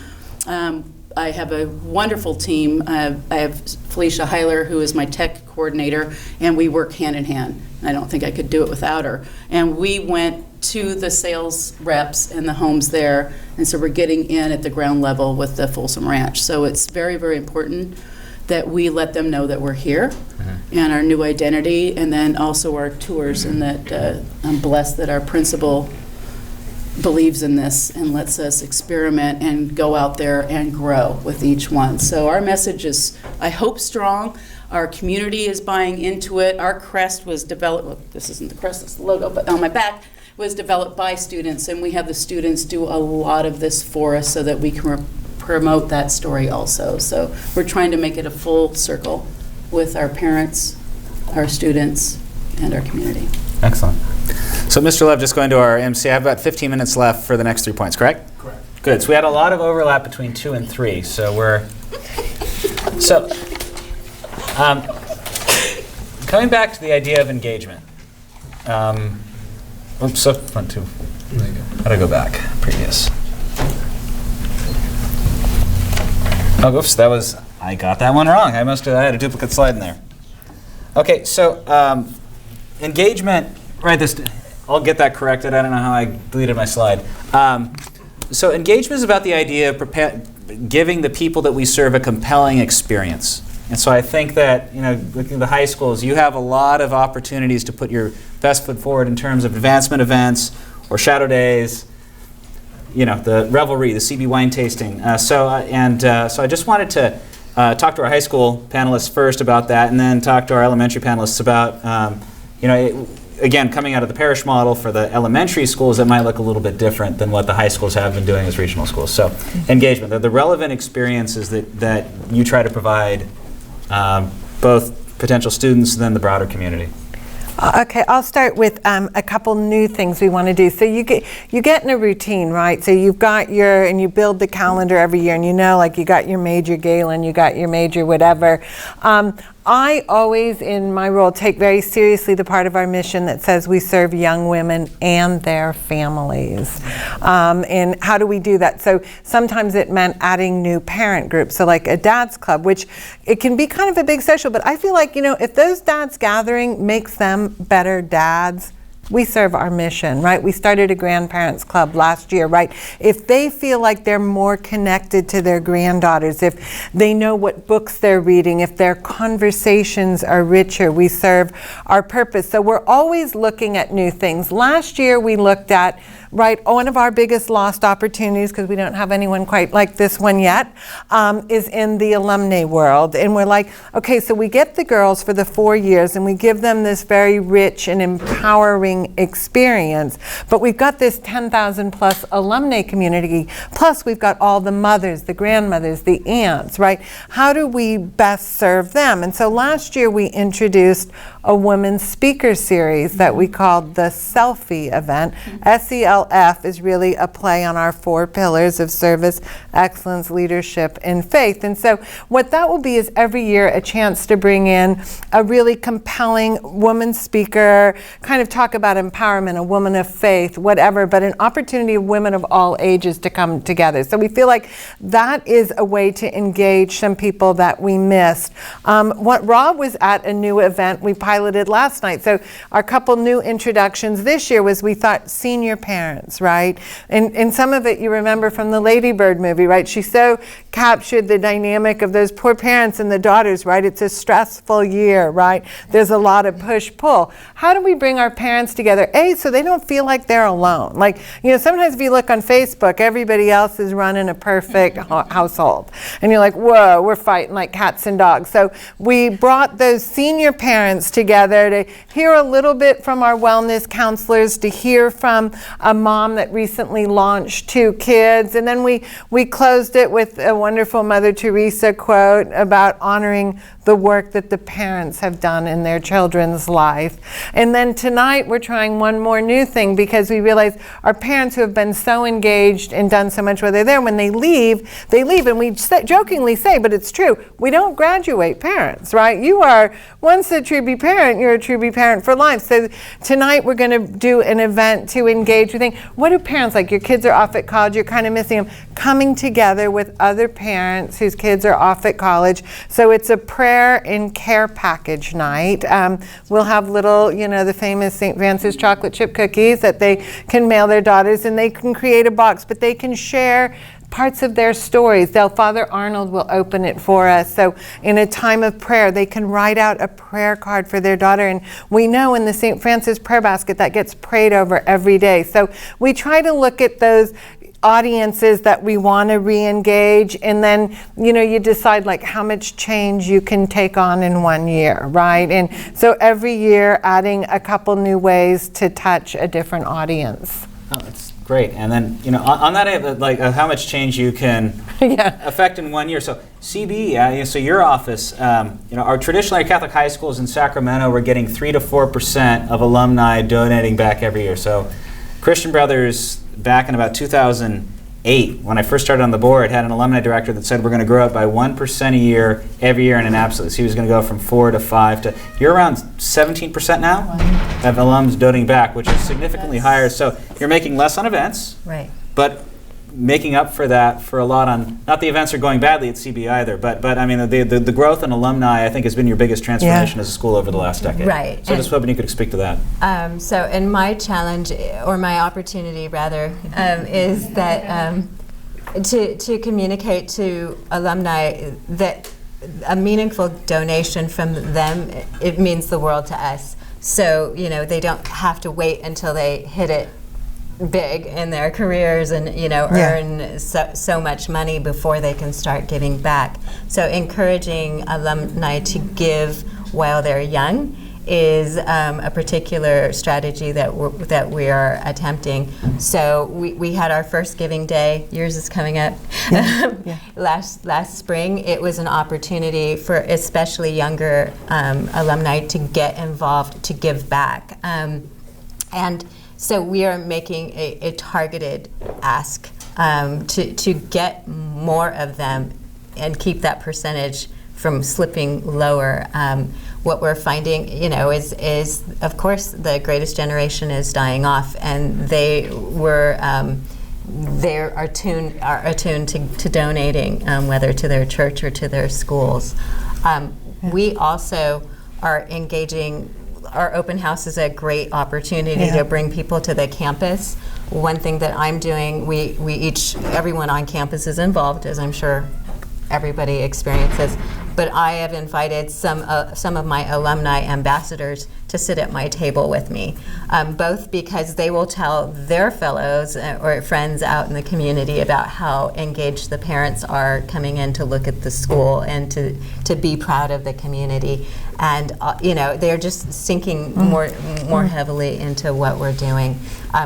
I have a wonderful team. I have Felicia Heiler, who is my tech coordinator, and we work hand in hand. I don't think I could do it without her. And we went to the sales reps and the homes there, and so we're getting in at the ground level with the Folsom Ranch. So it's very, very important that we let them know that we're here and our new identity, and then also our tours, and that I'm blessed that our principal believes in this and lets us experiment and go out there and grow with each one. So our message is, I hope, strong. Our community is buying into it. Our crest was developed, well, this isn't the crest, it's the logo, but on my back, was developed by students, and we have the students do a lot of this for us so that we can promote that story also. So we're trying to make it a full circle with our parents, our students, and our community. Excellent. So Mr. Love, just going to our MC, I have about 15 minutes left for the next 3 points, correct? Correct. Good. So we had a lot of overlap between 2 and 3. So we're coming back to the idea of engagement. Oops, so 1, 2. How do I go back? Previous. Oh, oops, I got that one wrong. I had a duplicate slide in there. Okay, so engagement, right, I'll get that corrected. I don't know how I deleted my slide. So engagement is about the idea of giving the people that we serve a compelling experience. And so I think that, looking at the high schools, you have a lot of opportunities to put your best foot forward in terms of advancement events or shadow days, the revelry, the CB wine tasting. So I just wanted to talk to our high school panelists first about that, and then talk to our elementary panelists about, again, coming out of the parish model for the elementary schools, it might look a little bit different than what the high schools have been doing as regional schools. So engagement, the relevant experiences that you try to provide both potential students and then the broader community. Okay, I'll start with a couple new things we want to do. So you get in a routine, right? So you've got and you build the calendar every year, and like you got your major gala and you got your major whatever. I always, in my role, take very seriously the part of our mission that says we serve young women and their families. And how do we do that? So sometimes it meant adding new parent groups, so like a dad's club, which it can be kind of a big social, but I feel like, if those dads gathering makes them better dads, we serve our mission, right? We started a grandparents club last year, right? If they feel like they're more connected to their granddaughters, if they know what books they're reading, if their conversations are richer, we serve our purpose. So we're always looking at new things. Last year we looked at, one of our biggest lost opportunities, because we don't have anyone quite like this one yet, is in the alumni world. And we're like, okay, so we get the girls for the 4 years and we give them this very rich and empowering experience, but we've got this 10,000 plus alumni community, plus we've got all the mothers, the grandmothers, the aunts, right? How do we best serve them? And so last year we introduced a women's speaker series that we called the Selfie event. SELF is really a play on our 4 pillars of service, excellence, leadership, and faith. And so what that will be is every year a chance to bring in a really compelling woman speaker, kind of talk about empowerment, a woman of faith, whatever, but an opportunity of women of all ages to come together. So we feel like that is a way to engage some people that we missed. What Rob was at a new event we piloted last night. So our couple new introductions this year was, we thought, senior parents, right? And some of it you remember from the Lady Bird movie, right? She so captured the dynamic of those poor parents and the daughters, right? It's a stressful year, right? There's a lot of push-pull. How do we bring our parents together? So they don't feel like they're alone. Like, sometimes if you look on Facebook, everybody else is running a perfect household. And you're like, whoa, we're fighting like cats and dogs. So we brought those senior parents together to hear a little bit from our wellness counselors, to hear from a mom that recently launched 2 kids. And then we closed it with a wonderful Mother Teresa quote about honoring the work that the parents have done in their children's life. And then tonight we're trying one more new thing, because we realize our parents who have been so engaged and done so much while they're there, when they leave, and we jokingly say, but it's true, we don't graduate parents, right? You are, once a True B parent, you're a True B parent for life. So tonight we're going to do an event to engage with. missing, what do parents, like your kids are off at college, you're kind of missing them, coming together with other parents whose kids are off at college. So it's a prayer and care package night. We'll have little, you know, the famous St. Francis chocolate chip cookies that they can mail their daughters, and they can create a box, but they can share parts of their stories. Father Arnold will open it for us. So in a time of prayer, they can write out a prayer card for their daughter. And we know in the St. Francis prayer basket that gets prayed over every day. So we try to look at those audiences that we want to re-engage, and then, you know, you decide like how much change you can take on in 1 year, right? And so every year adding a couple new ways to touch a different audience. Oh, that's great. And then, you know, on that, like how much change you can affect in 1 year. So CB, so your office, you know, traditionally our Catholic high schools in Sacramento, we're getting 3 to 4% of alumni donating back every year. So Christian Brothers, back in about 2008, when I first started on the board, had an alumni director that said we're going to grow up by 1% a year every year in an absolute. So he was going to go from 4 to 5 to, you're around 17% now of alums donating back, which is significantly higher. So you're making less on events, Right. but making up for that for a lot on, not the events are going badly at CB either, but I mean the growth in alumni I think has been your biggest transformation as a school over the last decade. Right. So just hoping you could speak to that. So, and my challenge, or my opportunity rather, is that to communicate to alumni that a meaningful donation from them, it means the world to us. So, you know, they don't have to wait until they hit it big in their careers and, you know, earn so much money before they can start giving back. So encouraging alumni to give while they're young is a particular strategy that we are attempting. So we had our first giving day. Yours is coming up. Last spring. It was an opportunity for especially younger alumni to get involved, to give back. And so we are making a targeted ask to get more of them and keep that percentage from slipping lower. What we're finding, you know, is of course the greatest generation is dying off, and they are attuned to donating, whether to their church or to their schools. We also are engaging. Our open house is a great opportunity to bring people to the campus. One thing that I'm doing, everyone on campus is involved, as I'm sure everybody experiences, but I have invited some of my alumni ambassadors to sit at my table with me, both because they will tell their fellows or friends out in the community about how engaged the parents are coming in to look at the school and to be proud of the community. And you know, they're just sinking more heavily into what we're doing.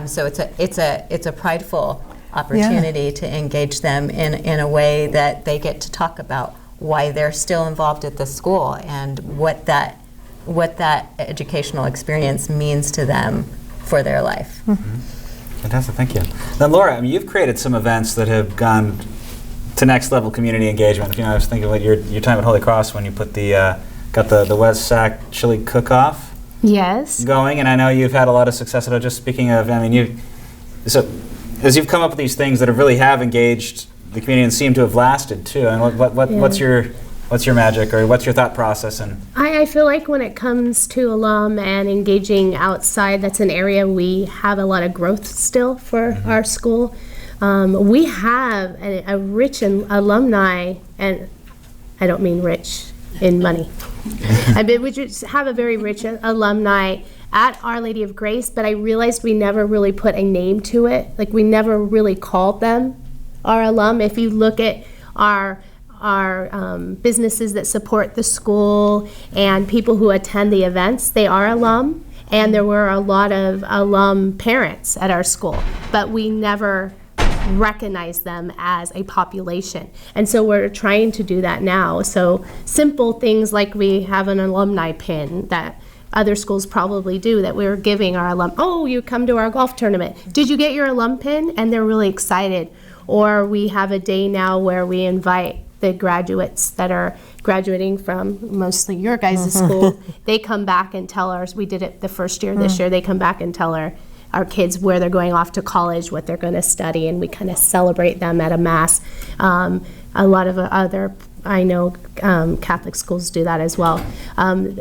So it's a prideful opportunity to engage them in a way that they get to talk about why they're still involved at the school and what that educational experience means to them for their life. Fantastic, thank you. Then Laura, I mean, you've created some events that have gone to next level community engagement. You know, I was thinking about your time at Holy Cross when you put got the West Sac Chili Cook-Off going, and I know you've had a lot of success. And just speaking of, I mean, so as you've come up with these things that really have engaged the community and seem to have lasted too, and what's your magic, or what's your thought process? And I feel like when it comes to alum and engaging outside, that's an area we have a lot of growth still for our school. We have a rich alumni, and I don't mean rich in money. I mean, we just have a very rich alumni at Our Lady of Grace, but I realized we never really put a name to it. Like, we never really called them our alum. If you look at our businesses that support the school and people who attend the events, they are alum, and there were a lot of alum parents at our school, but we never recognize them as a population. And so we're trying to do that now. So simple things like we have an alumni pin that other schools probably do, that we're giving our alum. Oh, you come to our golf tournament. Did you get your alum pin? And they're really excited. Or we have a day now where we invite the graduates that are graduating from mostly your guys' school. They come back and tell us, we did it the first year, this year, they come back and tell our kids where they're going off to college, what they're going to study, and we kind of celebrate them at a mass. A lot of other, I know, Catholic schools do that as well.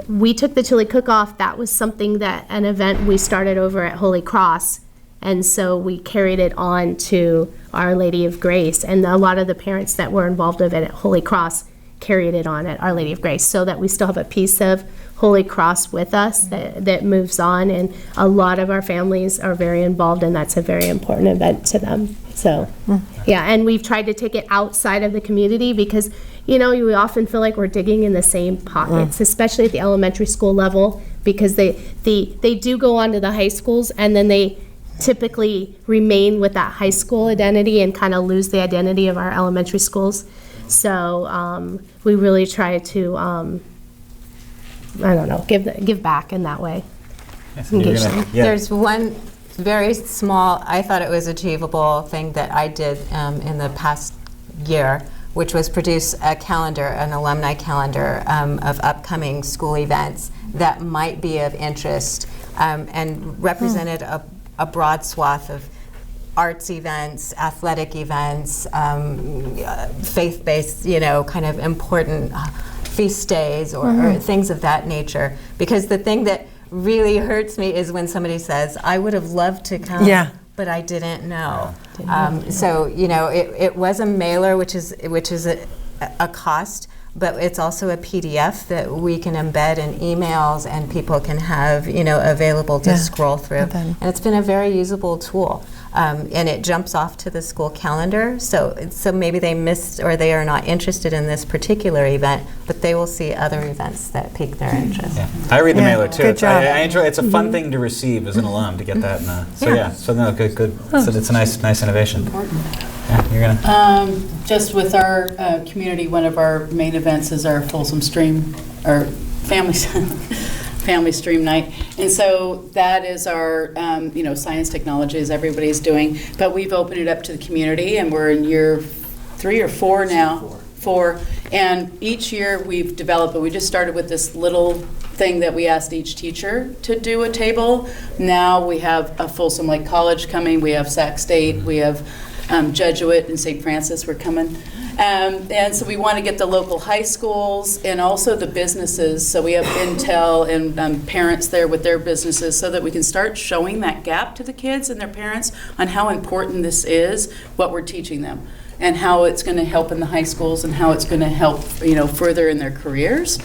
We took the chili cook-off. That was something that, an event we started over at Holy Cross, and so we carried it on to Our Lady of Grace, and a lot of the parents that were involved with it at Holy Cross carried it on at Our Lady of Grace, so that we still have a piece of Holy Cross with us that moves on, and a lot of our families are very involved, and that's a very important event to them. So, yeah, and we've tried to take it outside of the community because, you know, we often feel like we're digging in the same pockets, especially at the elementary school level, because they do go on to the high schools, and then they typically remain with that high school identity and kind of lose the identity of our elementary schools. So we really try to, I don't know, give back in that way. Engage them. There's one very small, I thought it was achievable thing that I did in the past year, which was produce a calendar, an alumni calendar of upcoming school events that might be of interest, and represented a broad swath of arts events, athletic events, faith-based, you know, kind of important feast days or things of that nature. Because the thing that really hurts me is when somebody says, I would have loved to come, but I didn't know. So, you know, it was a mailer, which is a cost, but it's also a PDF that we can embed in emails and people can have, you know, available to scroll through. And it's been a very usable tool. And it jumps off to the school calendar, so maybe they missed or they are not interested in this particular event, but they will see other events that pique their interest. Yeah. I read the mailer too. Good job. I enjoy. It's a fun thing to receive as an alum to get that. Good. So it's a nice innovation. Yeah, you're gonna. Just with our community, one of our main events is our Folsom Stream, our family stream night, and so that is our science technologies everybody's doing, but we've opened it up to the community, and we're in year 3 or 4 now. Four. And each year we've developed, but we just started with this little thing that we asked each teacher to do a table. Now we have a Folsom Lake College coming, we have Sac State, we have Jesuit and St. Francis were coming. And so we want to get the local high schools and also the businesses. So we have Intel and parents there with their businesses so that we can start showing that gap to the kids and their parents on how important this is, what we're teaching them, and how it's going to help in the high schools and how it's going to help, further in their careers.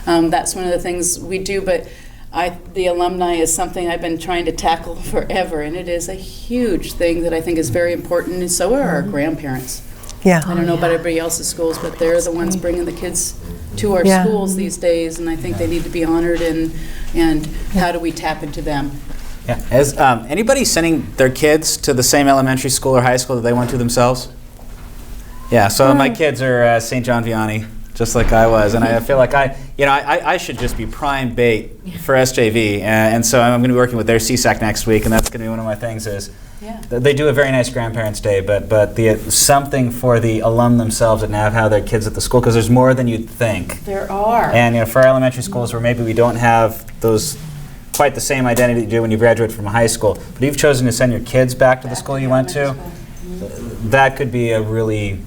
That's one of the things we do, but the alumni is something I've been trying to tackle forever, and it is a huge thing that I think is very important, and so are our grandparents. Yeah. I don't know about everybody else's schools, but they're the ones bringing the kids to our schools these days, and I think they need to be honored, and how do we tap into them? Yeah. Is anybody sending their kids to the same elementary school or high school that they went to themselves? Yeah, so my kids are St. John Vianney, just like I was, and I feel like I should just be prime bait for SJV, and so I'm going to be working with their CSAC next week, and that's going to be one of my things is they do a very nice Grandparents' Day, but something for the alum themselves that now have their kids at the school, because there's more than you'd think. There are. And for our elementary schools where maybe we don't have those quite the same identity you do when you graduate from high school, but you've chosen to send your kids back to the school you went to, that could be a really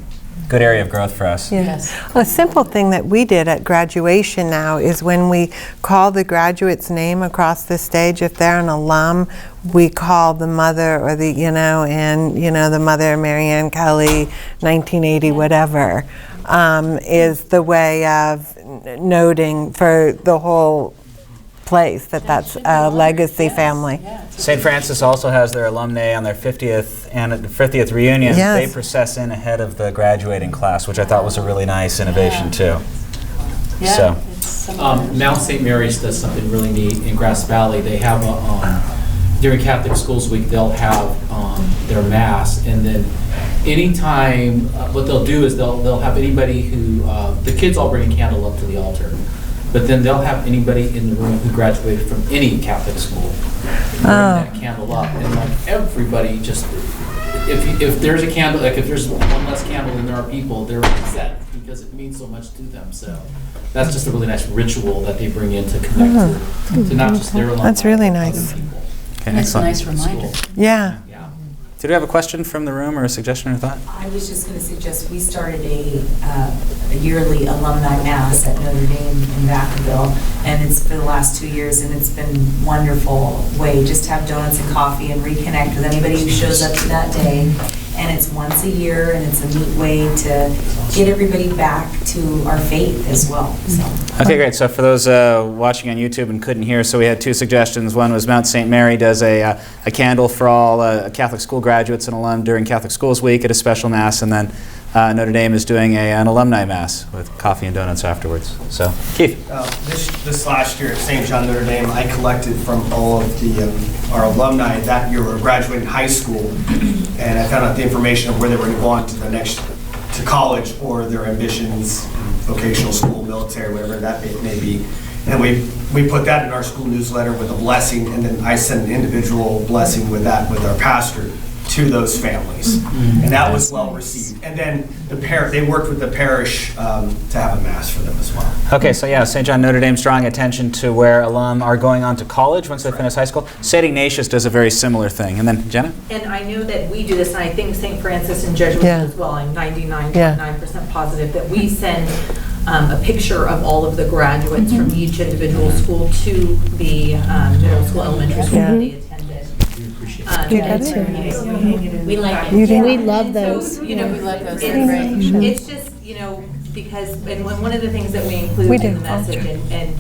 good area of growth for us. Yeah. Yes. A simple thing that we did at graduation now is when we call the graduate's name across the stage, if they're an alum, we call the mother or the mother, Marianne Kelly, 1980, whatever, is the way of noting for the whole place that's a legacy family. St. Francis also has their alumni on their 50th reunion. Yes. They process in ahead of the graduating class, which I thought was a really nice innovation too. Yeah. So. Mount St. Mary's does something really neat in Grass Valley. They have during Catholic Schools Week, they'll have their mass, and then anytime, what they'll do is they'll have anybody who, the kids all bring a candle up to the altar, but then they'll have anybody in the room who graduated from any Catholic school bring that candle up, and everybody just, if there's a candle, if there's one less candle than there are people, they're upset because it means so much to them. So that's just a really nice ritual that they bring in to connect to not just their alumni, That's really but nice. other people. Okay, And it's a excellent. nice reminder. Yeah. Did we have a question from the room or a suggestion or thought? I was just going to suggest, we started a yearly alumni mass at Notre Dame in Vacaville, and it's for the last 2 years, and it's been a wonderful way just to have donuts and coffee and reconnect with anybody who shows up to that day. And it's once a year, and it's a neat way to get everybody back to our faith as well. So. Okay, great. So for those watching on YouTube and couldn't hear, so we had two suggestions. One was Mount St. Mary does a candle for all Catholic school graduates and alum during Catholic Schools Week at a special Mass, and then Notre Dame is doing an alumni Mass with coffee and donuts afterwards. So, Keith. This last year at St. John Notre Dame, I collected from all of our alumni that year who were graduating high school, and I found out the information of where they were going to go on to college or their ambitions, vocational school, military, whatever that may be. And we put that in our school newsletter with a blessing, and then I sent an individual blessing with that with our pastor to those families. And that was well received. And then they worked with the parish to have a Mass for them as well. Okay, so yeah, St. John Notre Dame's drawing attention to where alum are going on to college once they finish high school. St. Ignatius does a very similar thing. And then, Jenna? And I know that we do this, and I think St. Francis and Jesuits as well. I'm 99.9% positive that we send a picture of all of the graduates from each individual school to the middle school, elementary school that they attended. We like it. We love those. We love those. It's just, because, and one of the things that we include in the message, and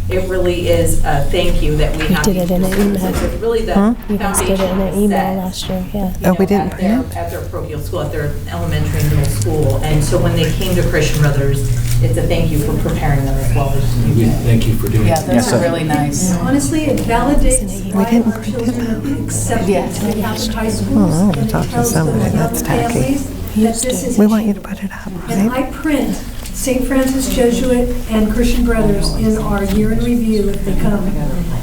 it really is a thank you that we have. did it in an email. It's really the You guys did it in an email last year, yeah. We didn't at their parochial school, at their elementary and middle school. And so when they came to Christian Brothers, it's a thank you for preparing them as well as you did. Thank you for doing Yeah, that. those are really nice. Honestly, it validates why our children are accepted to Catholic high schools. And it talk to tells somebody, the that's young tacky. families that this is We a want you to champion. put it up, And right? I print St. Francis Jesuit and Christian Brothers in our year in review if they come.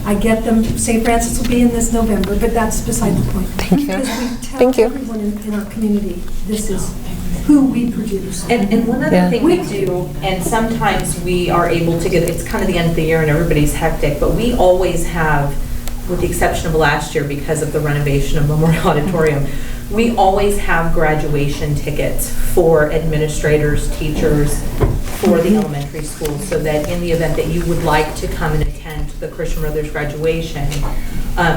I get them, St. Francis will be in this November, but that's beside the point. Thank you. Because we tell everyone in our community, this is who we produce. And one other thing we do, and sometimes we are able to get, it's kind of the end of the year and everybody's hectic, but we always have, with the exception of last year because of the renovation of Memorial Auditorium, we always have graduation tickets for administrators, teachers, for the elementary schools, so that in the event that you would like to come and attend the Christian Brothers graduation,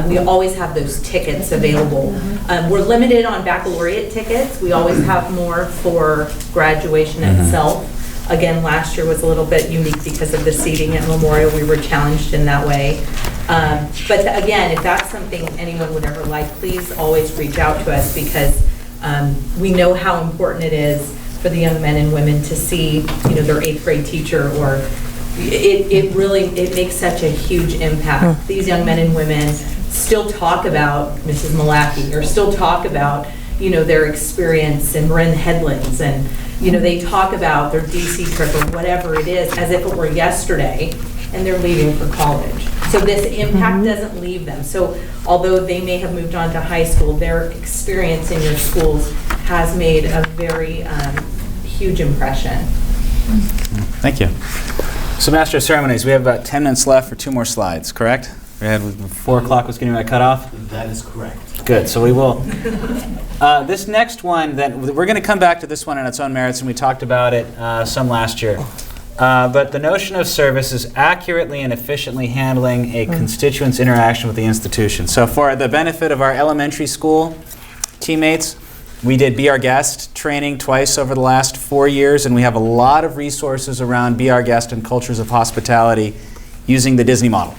we always have those tickets available. We're limited on baccalaureate tickets. We always have more for graduation itself. Again, last year was a little bit unique because of the seating at Memorial. We were challenged in that way. But again, if that's something anyone would ever like, please always reach out to us, because we know how important it is for the young men and women to see, their 8th grade teacher, or it makes such a huge impact. These young men and women still talk about Mrs. Malaki, or still talk about, their experience in Marin Headlands, and, they talk about their DC trip or whatever it is as if it were yesterday, and they're leaving for college. So this impact doesn't leave them. So although they may have moved on to high school, their experience in your schools has made a very huge impression. Thank you. So, Master of Ceremonies, we have about 10 minutes left for 2 more slides, correct? We had 4 o'clock was getting my cutoff? That is correct. Good, so we will. This next one, we're going to come back to this one on its own merits, and we talked about it some last year. But the notion of service is accurately and efficiently handling a constituent's interaction with the institution. So for the benefit of our elementary school teammates, we did Be Our Guest training twice over the last 4 years, and we have a lot of resources around Be Our Guest and cultures of hospitality using the Disney model.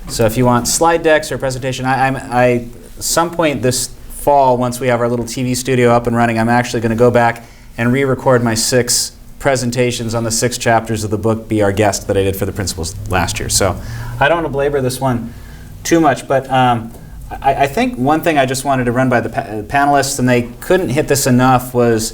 So if you want slide decks or presentation, I some point this fall, once we have our little TV studio up and running, I'm actually going to go back and re-record my 6 presentations on the 6 chapters of the book Be Our Guest that I did for the principals last year. So I don't want to belabor this one too much, but I think one thing I just wanted to run by the panelists, and they couldn't hit this enough, was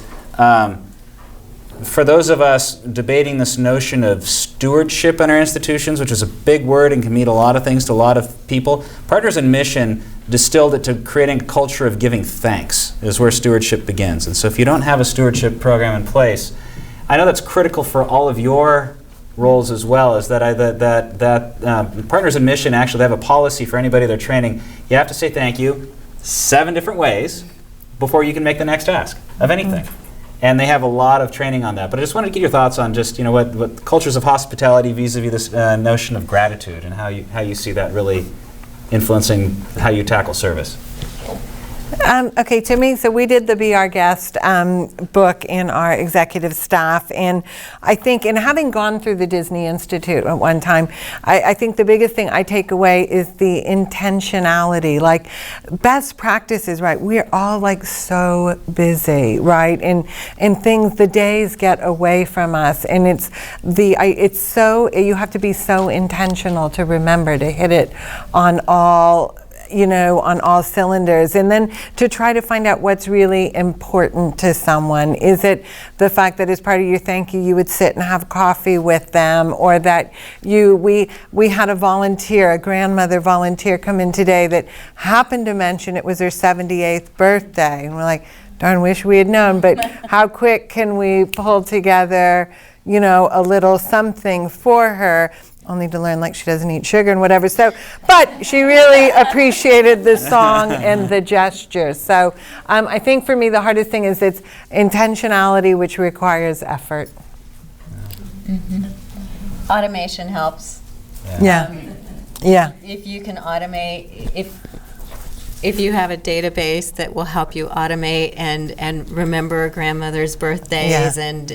for those of us debating this notion of stewardship in our institutions, which is a big word and can mean a lot of things to a lot of people, Partners in Mission distilled it to creating a culture of giving thanks is where stewardship begins. And so if you don't have a stewardship program in place, I know that's critical for all of your roles as well, is that Partners in Mission actually have a policy for anybody they're training. You have to say thank you 7 different ways before you can make the next ask of anything. And they have a lot of training on that. But I just wanted to get your thoughts on just, what cultures of hospitality vis-a-vis this notion of gratitude, and how you see that really influencing how you tackle service. Okay, to me, so we did the Be Our Guest book in our executive staff, and I think, and having gone through the Disney Institute at one time, I think the biggest thing I take away is the intentionality, like best practices, right? We're all like so busy, right? And things, the days get away from us, and it's so, you have to be so intentional to remember to hit it on all cylinders, and then to try to find out what's really important to someone. Is it the fact that as part of your thank you, you would sit and have coffee with them, or that we had a grandmother volunteer come in today that happened to mention it was her 78th birthday, and we're like, darn, wish we had known, but how quick can we pull together, a little something for her, only to learn like she doesn't eat sugar and whatever. So, but she really appreciated the song and the gesture. So I think for me the hardest thing is it's intentionality, which requires effort. Automation helps. Yeah. If you can automate, if you have a database that will help you automate and remember grandmother's birthdays, and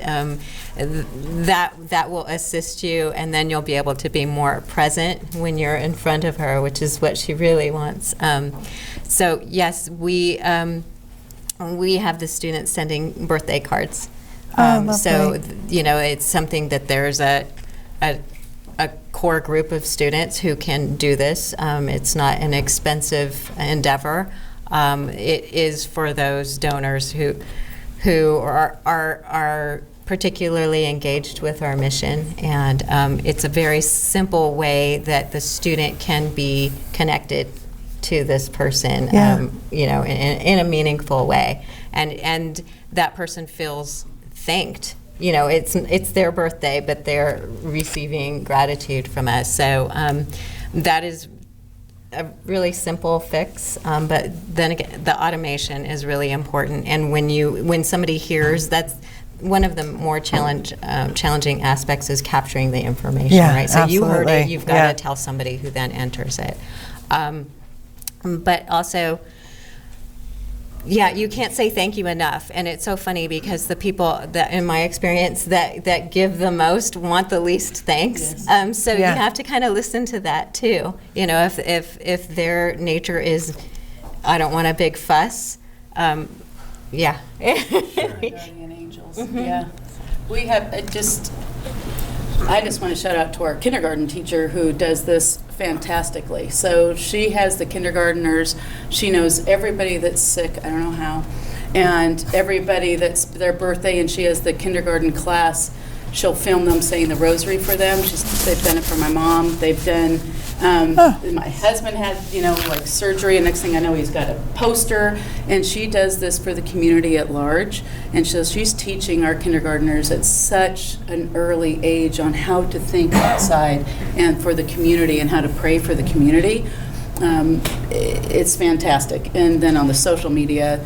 that will assist you, and then you'll be able to be more present when you're in front of her, which is what she really wants. So yes, we have the students sending birthday cards. So it's something that there's a core group of students who can do this. It's not an expensive endeavor. It is for those donors who are particularly engaged with our mission, and it's a very simple way that the student can be connected to this person, in a meaningful way, and that person feels thanked. It's their birthday, but they're receiving gratitude from us. So that is a really simple fix, but then again, the automation is really important. And when somebody hears, that's one of the more challenging aspects is capturing the information, right? So absolutely. You heard it, you've got to tell somebody who then enters it. But also, you can't say thank you enough, and it's so funny because the people that, in my experience, that give the most want the least thanks. So you have to kind of listen to that too. If their nature is, I don't want a big fuss. Guardian angels. Yeah, we have I just want to shout out to our kindergarten teacher who does this fantastically. So she has the kindergartners, she knows everybody that's sick, I don't know how, and everybody that's their birthday, and she has the kindergarten class. She'll film them saying the rosary for them. They've done it for my mom. They've done, my husband had, surgery, and next thing I know, he's got a poster, and she does this for the community at large. And so she's teaching our kindergartners at such an early age on how to think outside and for the community and how to pray for the community. It's fantastic. And then on the social media,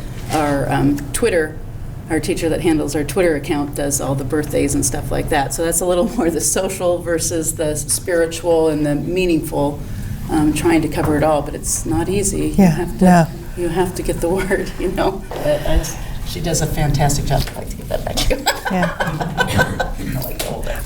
our teacher that handles our Twitter account does all the birthdays and stuff like that. So that's a little more the social versus the spiritual and the meaningful, trying to cover it all, but it's not easy. You have to get the word, She does a fantastic job. I'd like to give that back to you.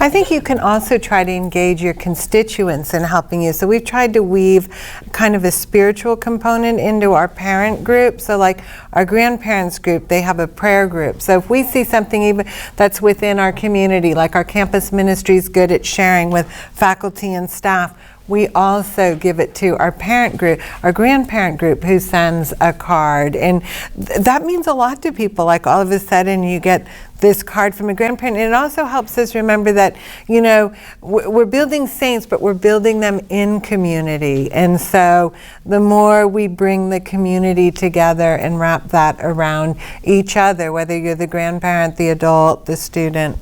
I think you can also try to engage your constituents in helping you. So we've tried to weave kind of a spiritual component into our parent group. So like our grandparents group, they have a prayer group. So if we see something even that's within our community, like our campus ministry is good at sharing with faculty and staff, we also give it to our parent group, our grandparent group, who sends a card. And that means a lot to people. Like all of a sudden you get this card from a grandparent. And it also helps us remember that, we're building saints, but we're building them in community. And so the more we bring the community together and wrap that around each other, whether you're the grandparent, the adult, the student.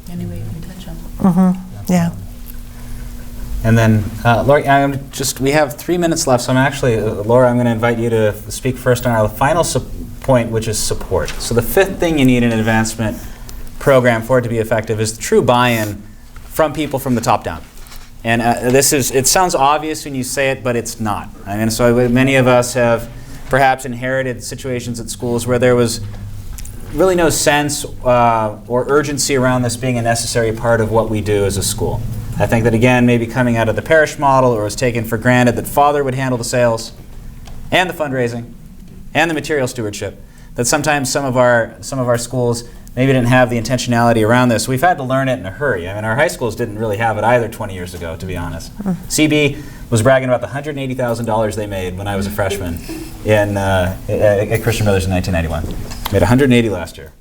Any way you can touch them. Yeah. And then, Laura, we have 3 minutes left, so I'm actually, Laura, I'm going to invite you to speak first on our final point, which is support. So the fifth thing you need in an advancement program for it to be effective is true buy-in from people from the top down. And it sounds obvious when you say it, but it's not. I mean, so many of us have perhaps inherited situations at schools where there was really no sense or urgency around this being a necessary part of what we do as a school. I think that, again, maybe coming out of the parish model, or was taken for granted that Father would handle the sales and the fundraising and the material stewardship, that sometimes some of our schools maybe didn't have the intentionality around this. We've had to learn it in a hurry. I mean, our high schools didn't really have it either 20 years ago, to be honest. CB was bragging about the $180,000 they made when I was a freshman at Christian Brothers in 1991. Made $180 last year.